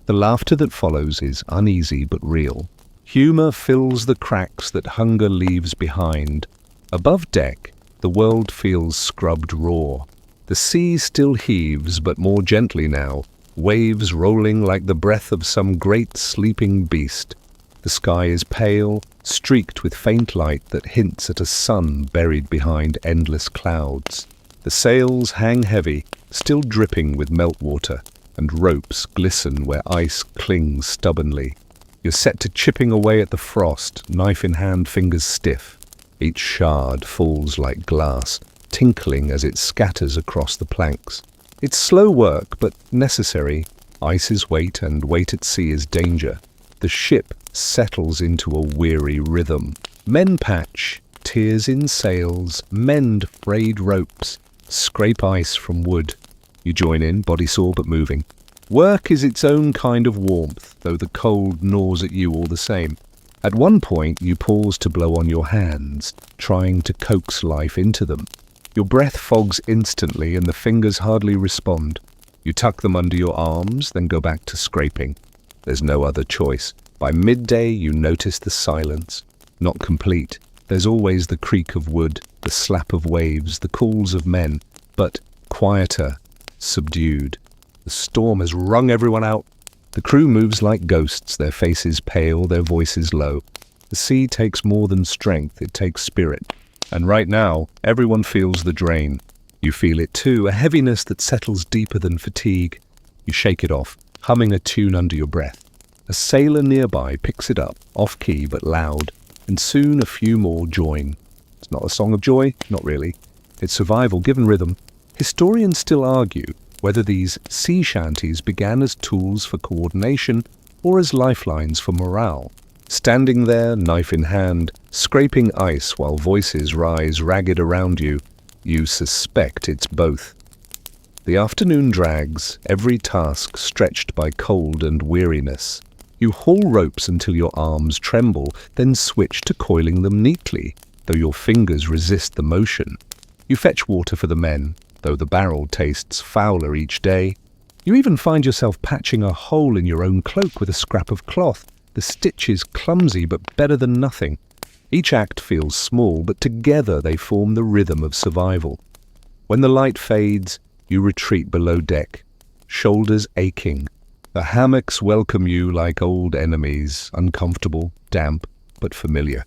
The laughter that follows is uneasy but real. Humour fills the cracks that hunger leaves behind. Above deck, the world feels scrubbed raw. The sea still heaves, but more gently now, waves rolling like the breath of some great sleeping beast. The sky is pale, streaked with faint light that hints at a sun buried behind endless clouds. The sails hang heavy, still dripping with meltwater, and ropes glisten where ice clings stubbornly. You're set to chipping away at the frost, knife in hand, fingers stiff. Each shard falls like glass, tinkling as it scatters across the planks. It's slow work, but necessary. Ice is weight, and weight at sea is danger. The ship settles into a weary rhythm. Men patch, tears in sails, mend frayed ropes, scrape ice from wood. You join in, body sore but moving. Work is its own kind of warmth, though the cold gnaws at you all the same. At one point, you pause to blow on your hands, trying to coax life into them. Your breath fogs instantly and the fingers hardly respond. You tuck them under your arms, then go back to scraping. There's no other choice. By midday, you notice the silence. Not complete. There's always the creak of wood, the slap of waves, the calls of men, but quieter, subdued. The storm has wrung everyone out. The crew moves like ghosts, their faces pale, their voices low. The sea takes more than strength, it takes spirit. And right now, everyone feels the drain. You feel it too, a heaviness that settles deeper than fatigue. You shake it off, humming a tune under your breath. A sailor nearby picks it up, off-key but loud, and soon a few more join. It's not a song of joy, not really. It's survival given rhythm. Historians still argue whether these sea shanties began as tools for coordination or as lifelines for morale. Standing there, knife in hand, scraping ice while voices rise ragged around you, you suspect it's both. The afternoon drags, every task stretched by cold and weariness. You haul ropes until your arms tremble, then switch to coiling them neatly, though your fingers resist the motion. You fetch water for the men, though the barrel tastes fouler each day. You even find yourself patching a hole in your own cloak with a scrap of cloth. The stitch is clumsy, but better than nothing. Each act feels small, but together they form the rhythm of survival. When the light fades, you retreat below deck, shoulders aching. The hammocks welcome you like old enemies, uncomfortable, damp, but familiar.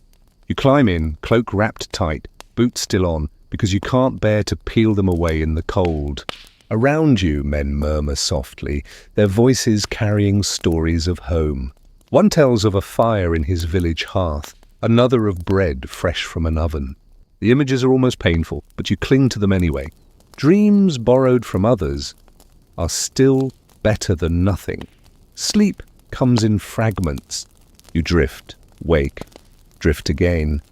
You climb in, cloak wrapped tight, boots still on, because you can't bear to peel them away in the cold. Around you, men murmur softly, their voices carrying stories of home. One tells of a fire in his village hearth, another of bread fresh from an oven. The images are almost painful, but you cling to them anyway. Dreams borrowed from others are still better than nothing. Sleep comes in fragments. You drift, wake, drift again,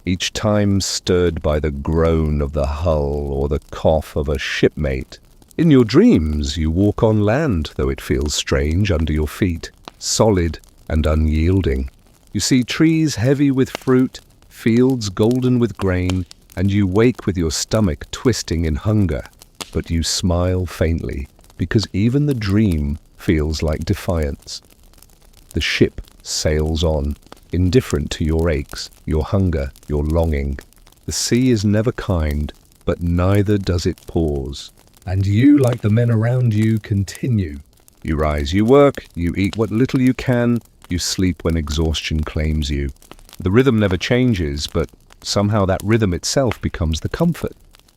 each time stirred by the groan of the hull or the cough of a shipmate. In your dreams, you walk on land, though it feels strange under your feet, solid and unyielding. You see trees heavy with fruit, fields golden with grain, and you wake with your stomach twisting in hunger. But you smile faintly, because even the dream feels like defiance. The ship sails on, indifferent to your aches, your hunger, your longing. The sea is never kind, but neither does it pause. And you, like the men around you, continue. You rise, you work, you eat what little you can, you sleep when exhaustion claims you. The rhythm never changes, but somehow that rhythm itself becomes the comfort.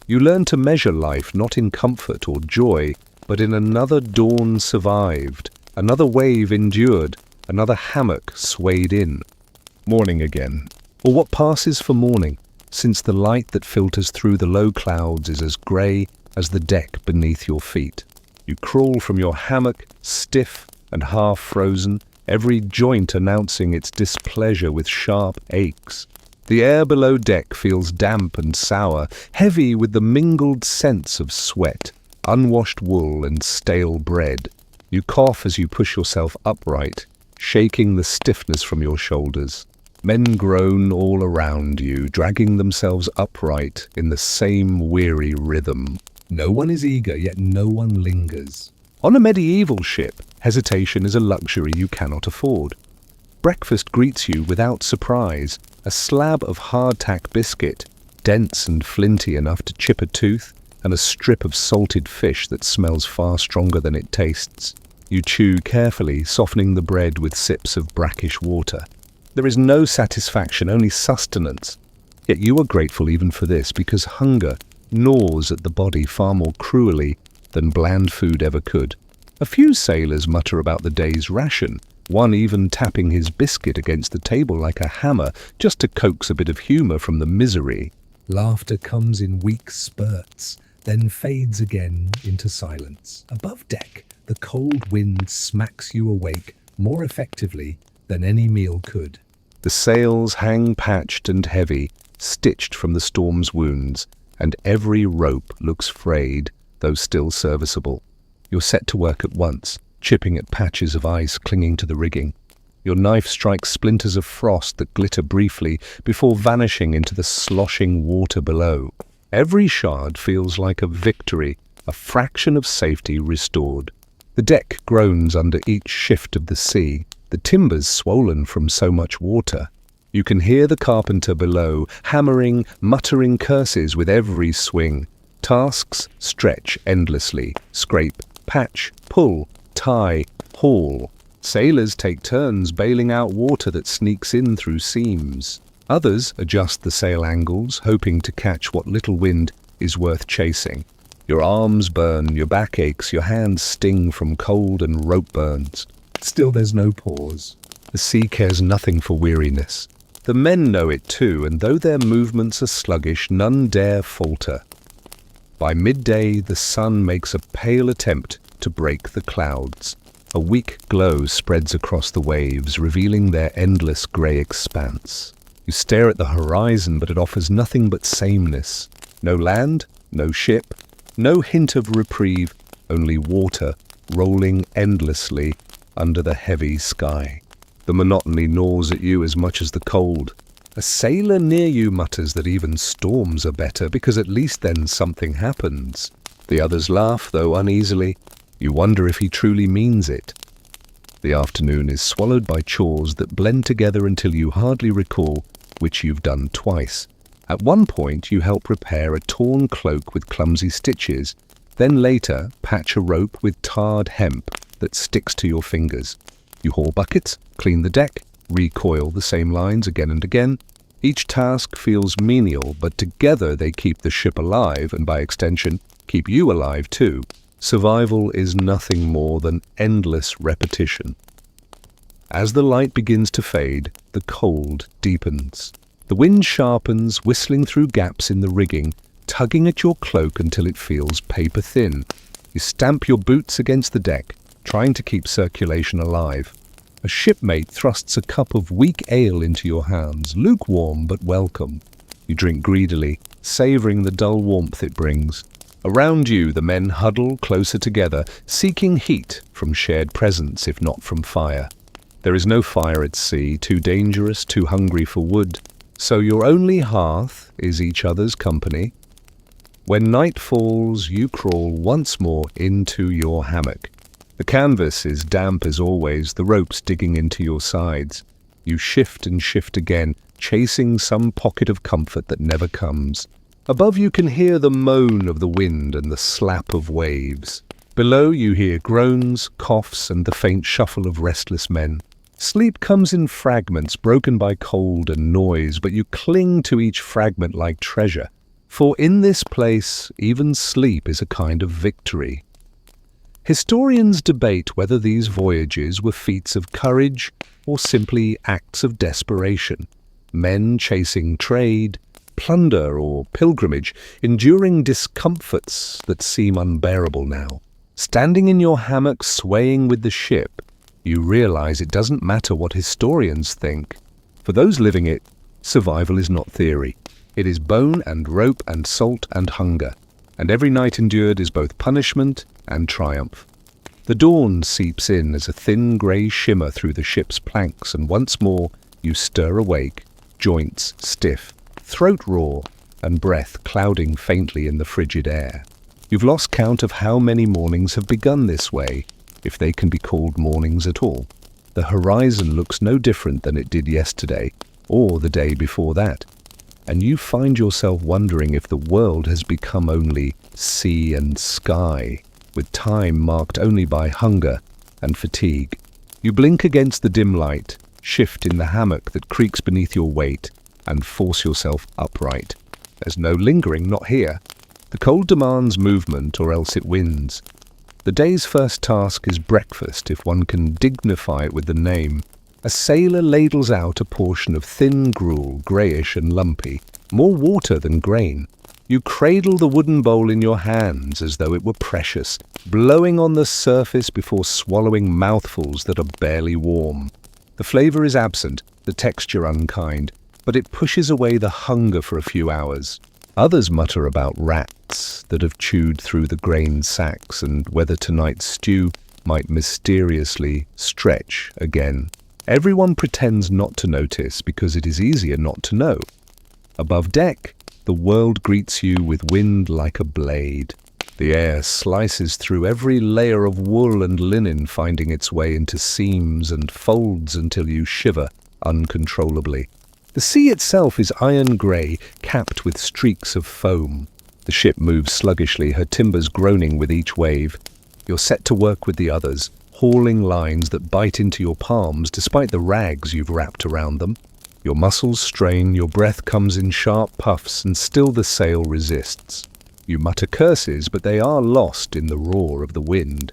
You learn to measure life not in comfort or joy, but in another dawn survived, another wave endured, another hammock swayed in. Morning again, or what passes for morning, since the light that filters through the low clouds is as grey as the deck beneath your feet. You crawl from your hammock, stiff and half-frozen, every joint announcing its displeasure with sharp aches. The air below deck feels damp and sour, heavy with the mingled scents of sweat, unwashed wool and stale bread. You cough as you push yourself upright, shaking the stiffness from your shoulders. Men groan all around you, dragging themselves upright in the same weary rhythm. No one is eager, yet no one lingers. On a medieval ship, hesitation is a luxury you cannot afford. Breakfast greets you without surprise, a slab of hardtack biscuit, dense and flinty enough to chip a tooth, and a strip of salted fish that smells far stronger than it tastes. You chew carefully, softening the bread with sips of brackish water. There is no satisfaction, only sustenance. Yet you are grateful even for this, because hunger gnaws at the body far more cruelly than bland food ever could. A few sailors mutter about the day's ration, one even tapping his biscuit against the table like a hammer just to coax a bit of humor from the misery. Laughter comes in weak spurts, then fades again into silence. Above deck, the cold wind smacks you awake more effectively than any meal could. The sails hang patched and heavy, stitched from the storm's wounds, and every rope looks frayed, though still serviceable. You're set to work at once, chipping at patches of ice clinging to the rigging. Your knife strikes splinters of frost that glitter briefly before vanishing into the sloshing water below. Every shard feels like a victory, a fraction of safety restored. The deck groans under each shift of the sea, the timbers swollen from so much water. You can hear the carpenter below, hammering, muttering curses with every swing. Tasks stretch endlessly, scrape, patch, pull, tie, haul. Sailors take turns bailing out water that sneaks in through seams. Others adjust the sail angles, hoping to catch what little wind is worth chasing. Your arms burn, your back aches, your hands sting from cold and rope burns. Still there's no pause. The sea cares nothing for weariness. The men know it too, and though their movements are sluggish, none dare falter. By midday, the sun makes a pale attempt to break the clouds. A weak glow spreads across the waves, revealing their endless grey expanse. You stare at the horizon, but it offers nothing but sameness. No land, no ship, no hint of reprieve, only water rolling endlessly under the heavy sky. The monotony gnaws at you as much as the cold. A sailor near you mutters that even storms are better, because at least then something happens. The others laugh, though uneasily. You wonder if he truly means it. The afternoon is swallowed by chores that blend together until you hardly recall which you've done twice. At one point, you help repair a torn cloak with clumsy stitches. Then later, patch a rope with tarred hemp that sticks to your fingers. You haul buckets, clean the deck, recoil the same lines again and again. Each task feels menial, but together they keep the ship alive and by extension, keep you alive too. Survival is nothing more than endless repetition. As the light begins to fade, the cold deepens. The wind sharpens, whistling through gaps in the rigging, tugging at your cloak until it feels paper thin. You stamp your boots against the deck, trying to keep circulation alive. A shipmate thrusts a cup of weak ale into your hands, lukewarm but welcome. You drink greedily, savouring the dull warmth it brings. Around you, the men huddle closer together, seeking heat from shared presence, if not from fire. There is no fire at sea, too dangerous, too hungry for wood, so your only hearth is each other's company. When night falls, you crawl once more into your hammock. The canvas is damp as always, the ropes digging into your sides. You shift and shift again, chasing some pocket of comfort that never comes. Above you can hear the moan of the wind and the slap of waves. Below you hear groans, coughs, and the faint shuffle of restless men. Sleep comes in fragments broken by cold and noise, but you cling to each fragment like treasure. For in this place, even sleep is a kind of victory. Historians debate whether these voyages were feats of courage or simply acts of desperation. Men chasing trade, plunder, or pilgrimage, enduring discomforts that seem unbearable now. Standing in your hammock swaying with the ship, you realize it doesn't matter what historians think. For those living it, survival is not theory. It is bone and rope and salt and hunger. And every night endured is both punishment and triumph. The dawn seeps in as a thin grey shimmer through the ship's planks, and once more you stir awake, joints stiff, throat raw, and breath clouding faintly in the frigid air. You've lost count of how many mornings have begun this way, if they can be called mornings at all. The horizon looks no different than it did yesterday, or the day before that. And you find yourself wondering if the world has become only sea and sky, with time marked only by hunger and fatigue. You blink against the dim light, shift in the hammock that creaks beneath your weight, and force yourself upright. There's no lingering, not here. The cold demands movement, or else it wins. The day's first task is breakfast, if one can dignify it with the name. A sailor ladles out a portion of thin gruel, greyish and lumpy, more water than grain. You cradle the wooden bowl in your hands as though it were precious, blowing on the surface before swallowing mouthfuls that are barely warm. The flavour is absent, the texture unkind, but it pushes away the hunger for a few hours. Others mutter about rats that have chewed through the grain sacks and whether tonight's stew might mysteriously stretch again. Everyone pretends not to notice because it is easier not to know. Above deck, the world greets you with wind like a blade. The air slices through every layer of wool and linen, finding its way into seams and folds until you shiver uncontrollably. The sea itself is iron grey, capped with streaks of foam. The ship moves sluggishly, her timbers groaning with each wave. You're set to work with the others, hauling lines that bite into your palms despite the rags you've wrapped around them. Your muscles strain, your breath comes in sharp puffs, and still the sail resists. You mutter curses, but they are lost in the roar of the wind.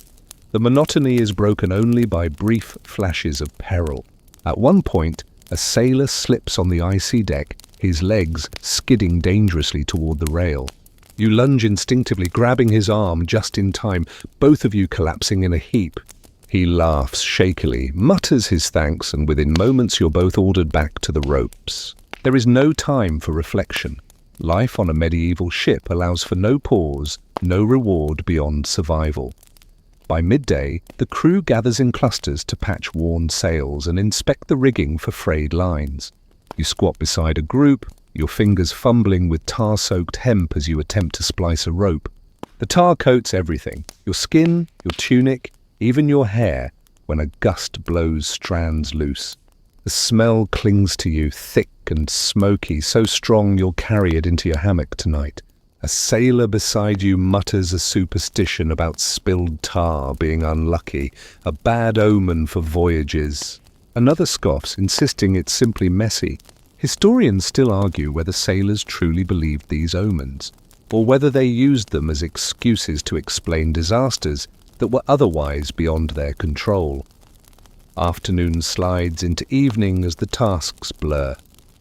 The monotony is broken only by brief flashes of peril. At one point, a sailor slips on the icy deck, his legs skidding dangerously toward the rail. You lunge instinctively, grabbing his arm just in time, both of you collapsing in a heap. He laughs shakily, mutters his thanks, and within moments you're both ordered back to the ropes. There is no time for reflection. Life on a medieval ship allows for no pause, no reward beyond survival. By midday, the crew gathers in clusters to patch worn sails and inspect the rigging for frayed lines. You squat beside a group, your fingers fumbling with tar-soaked hemp as you attempt to splice a rope. The tar coats everything, your skin, your tunic, even your hair, when a gust blows strands loose. The smell clings to you, thick and smoky, so strong you'll carry it into your hammock tonight. A sailor beside you mutters a superstition about spilled tar being unlucky, a bad omen for voyages. Another scoffs, insisting it's simply messy. Historians still argue whether sailors truly believed these omens, or whether they used them as excuses to explain disasters that were otherwise beyond their control. Afternoon slides into evening as the tasks blur.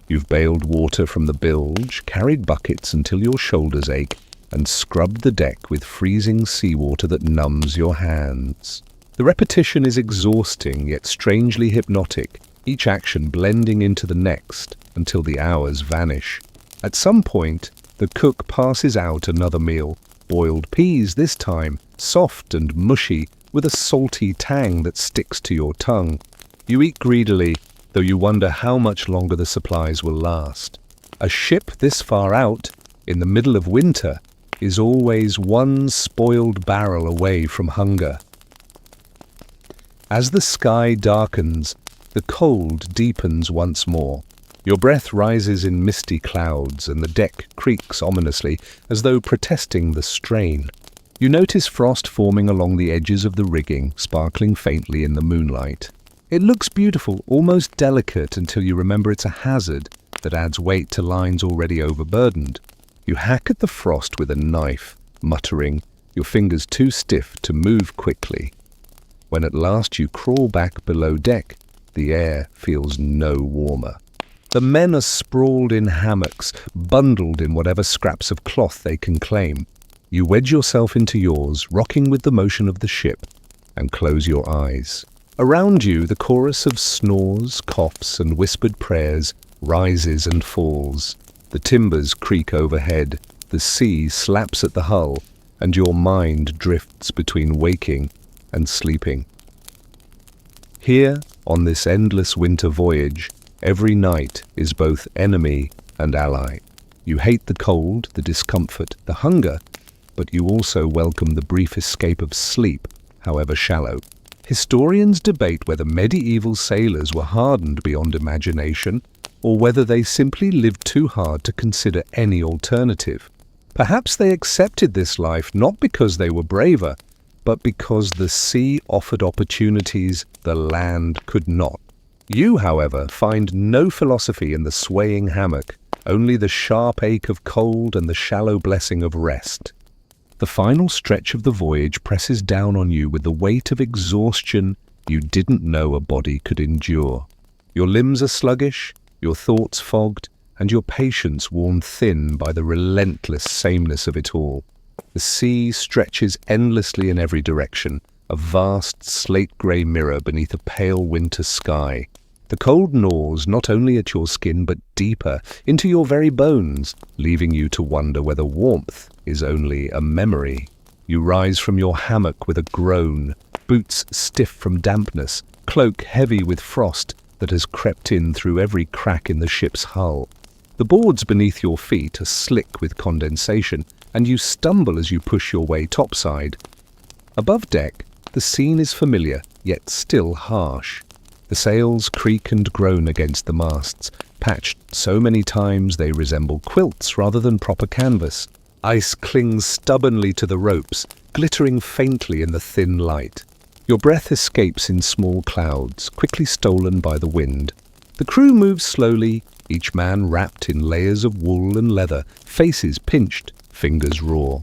You've bailed water from the bilge, carried buckets until your shoulders ache, and scrubbed the deck with freezing seawater that numbs your hands. The repetition is exhausting yet strangely hypnotic, each action blending into the next until the hours vanish. At some point, the cook passes out another meal, boiled peas this time, soft and mushy, with a salty tang that sticks to your tongue. You eat greedily, though you wonder how much longer the supplies will last. A ship this far out, in the middle of winter, is always one spoiled barrel away from hunger. As the sky darkens, the cold deepens once more. Your breath rises in misty clouds, and the deck creaks ominously, as though protesting the strain. You notice frost forming along the edges of the rigging, sparkling faintly in the moonlight. It looks beautiful, almost delicate, until you remember it's a hazard that adds weight to lines already overburdened. You hack at the frost with a knife, muttering, your fingers too stiff to move quickly. When at last you crawl back below deck, the air feels no warmer. The men are sprawled in hammocks, bundled in whatever scraps of cloth they can claim. You wedge yourself into yours, rocking with the motion of the ship, and close your eyes. Around you, the chorus of snores, coughs, and whispered prayers rises and falls. The timbers creak overhead, the sea slaps at the hull, and your mind drifts between waking and sleeping. Here, on this endless winter voyage, every night is both enemy and ally. You hate the cold, the discomfort, the hunger, but you also welcome the brief escape of sleep, however shallow. Historians debate whether medieval sailors were hardened beyond imagination, or whether they simply lived too hard to consider any alternative. Perhaps they accepted this life not because they were braver, but because the sea offered opportunities the land could not. You, however, find no philosophy in the swaying hammock, only the sharp ache of cold and the shallow blessing of rest. The final stretch of the voyage presses down on you with the weight of exhaustion you didn't know a body could endure. Your limbs are sluggish, your thoughts fogged, and your patience worn thin by the relentless sameness of it all. The sea stretches endlessly in every direction, a vast slate-grey mirror beneath a pale winter sky. The cold gnaws not only at your skin but deeper, into your very bones, leaving you to wonder whether warmth is only a memory. You rise from your hammock with a groan, boots stiff from dampness, cloak heavy with frost that has crept in through every crack in the ship's hull. The boards beneath your feet are slick with condensation, and you stumble as you push your way topside. Above deck, the scene is familiar, yet still harsh. The sails creak and groan against the masts, patched so many times they resemble quilts rather than proper canvas. Ice clings stubbornly to the ropes, glittering faintly in the thin light. Your breath escapes in small clouds, quickly stolen by the wind. The crew moves slowly, each man wrapped in layers of wool and leather, faces pinched, fingers raw.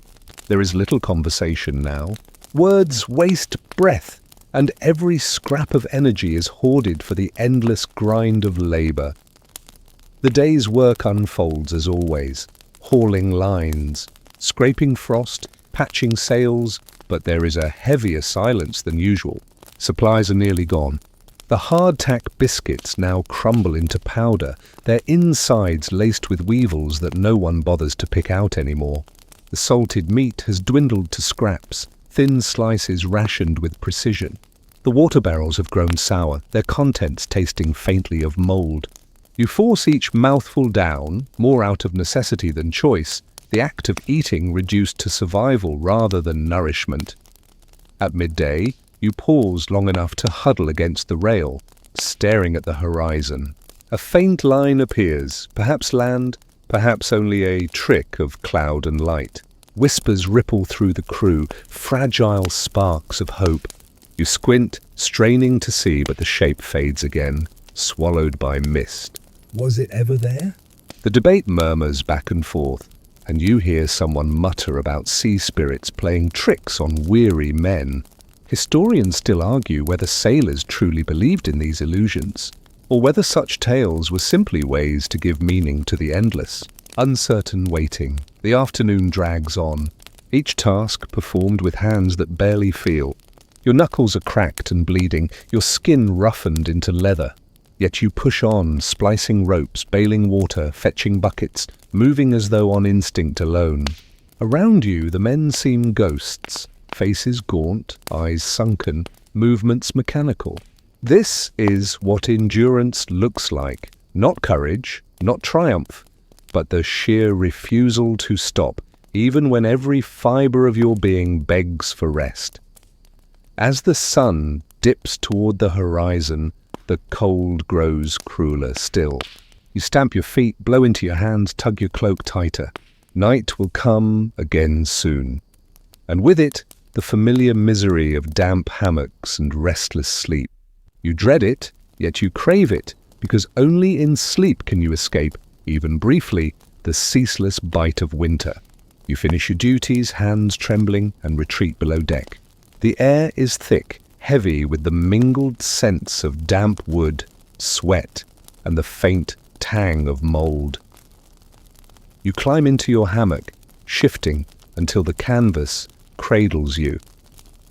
There is little conversation now. Words waste breath, and every scrap of energy is hoarded for the endless grind of labor. The day's work unfolds as always, hauling lines, scraping frost, patching sails, but there is a heavier silence than usual. Supplies are nearly gone. The hardtack biscuits now crumble into powder, their insides laced with weevils that no one bothers to pick out anymore. The salted meat has dwindled to scraps, thin slices rationed with precision. The water barrels have grown sour, their contents tasting faintly of mold. You force each mouthful down, more out of necessity than choice, the act of eating reduced to survival rather than nourishment. At midday, you pause long enough to huddle against the rail, staring at the horizon. A faint line appears, perhaps land, perhaps only a trick of cloud and light. Whispers ripple through the crew, fragile sparks of hope. You squint, straining to see, but the shape fades again, swallowed by mist. Was it ever there? The debate murmurs back and forth, and you hear someone mutter about sea spirits playing tricks on weary men. Historians still argue whether sailors truly believed in these illusions, or whether such tales were simply ways to give meaning to the endless, uncertain waiting. The afternoon drags on, each task performed with hands that barely feel. Your knuckles are cracked and bleeding, your skin roughened into leather. Yet you push on, splicing ropes, bailing water, fetching buckets, moving as though on instinct alone. Around you, the men seem ghosts, faces gaunt, eyes sunken, movements mechanical. This is what endurance looks like. Not courage, not triumph, but the sheer refusal to stop, even when every fiber of your being begs for rest. As the sun dips toward the horizon, the cold grows crueler still. You stamp your feet, blow into your hands, tug your cloak tighter. Night will come again soon, and with it, the familiar misery of damp hammocks and restless sleep. You dread it, yet you crave it, because only in sleep can you escape, even briefly, the ceaseless bite of winter. You finish your duties, hands trembling, and retreat below deck. The air is thick, heavy with the mingled scents of damp wood, sweat, and the faint tang of mold. You climb into your hammock, shifting until the canvas cradles you,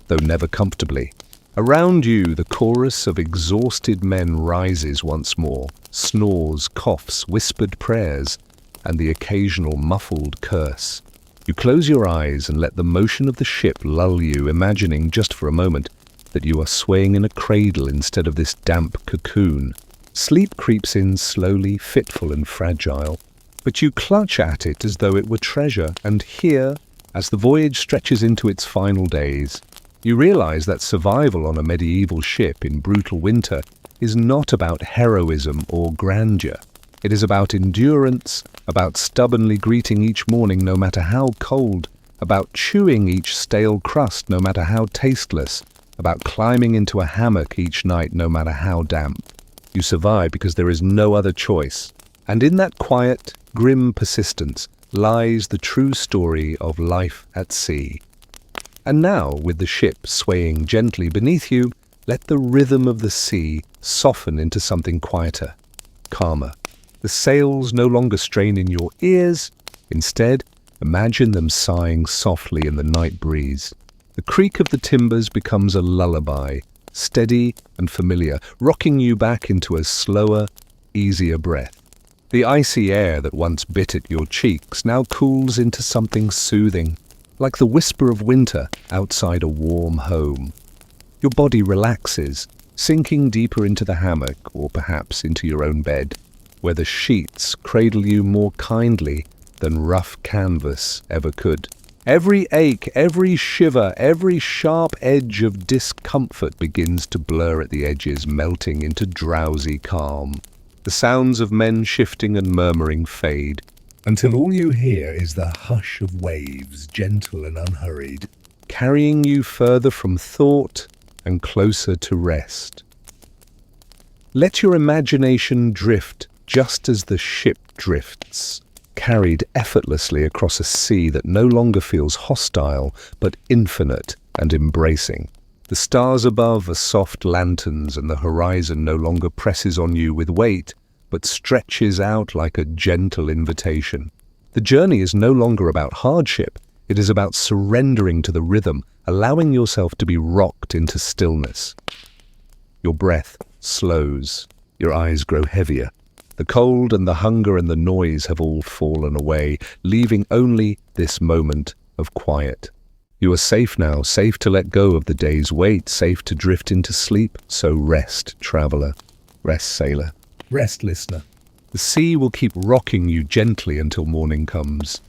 though never comfortably. Around you, the chorus of exhausted men rises once more, snores, coughs, whispered prayers, and the occasional muffled curse. You close your eyes and let the motion of the ship lull you, imagining just for a moment that you are swaying in a cradle instead of this damp cocoon. Sleep creeps in slowly, fitful and fragile, but you clutch at it as though it were treasure, and here, as the voyage stretches into its final days, you realize that survival on a medieval ship in brutal winter is not about heroism or grandeur. It is about endurance, about stubbornly greeting each morning no matter how cold, about chewing each stale crust no matter how tasteless, about climbing into a hammock each night no matter how damp. You survive because there is no other choice. And in that quiet, grim persistence lies the true story of life at sea. And now, with the ship swaying gently beneath you, let the rhythm of the sea soften into something quieter, calmer. The sails no longer strain in your ears. Instead, imagine them sighing softly in the night breeze. The creak of the timbers becomes a lullaby, steady and familiar, rocking you back into a slower, easier breath. The icy air that once bit at your cheeks now cools into something soothing, like the whisper of winter outside a warm home. Your body relaxes, sinking deeper into the hammock or perhaps into your own bed, where the sheets cradle you more kindly than rough canvas ever could. Every ache, every shiver, every sharp edge of discomfort begins to blur at the edges, melting into drowsy calm. The sounds of men shifting and murmuring fade, until all you hear is the hush of waves, gentle and unhurried, carrying you further from thought and closer to rest. Let your imagination drift just as the ship drifts, carried effortlessly across a sea that no longer feels hostile, but infinite and embracing. The stars above are soft lanterns, and the horizon no longer presses on you with weight, but stretches out like a gentle invitation. The journey is no longer about hardship, it is about surrendering to the rhythm, allowing yourself to be rocked into stillness. Your breath slows, your eyes grow heavier. The cold and the hunger and the noise have all fallen away, leaving only this moment of quiet. You are safe now, safe to let go of the day's weight, safe to drift into sleep. So rest, traveler. Rest, sailor. Rest, listener. The sea will keep rocking you gently until morning comes.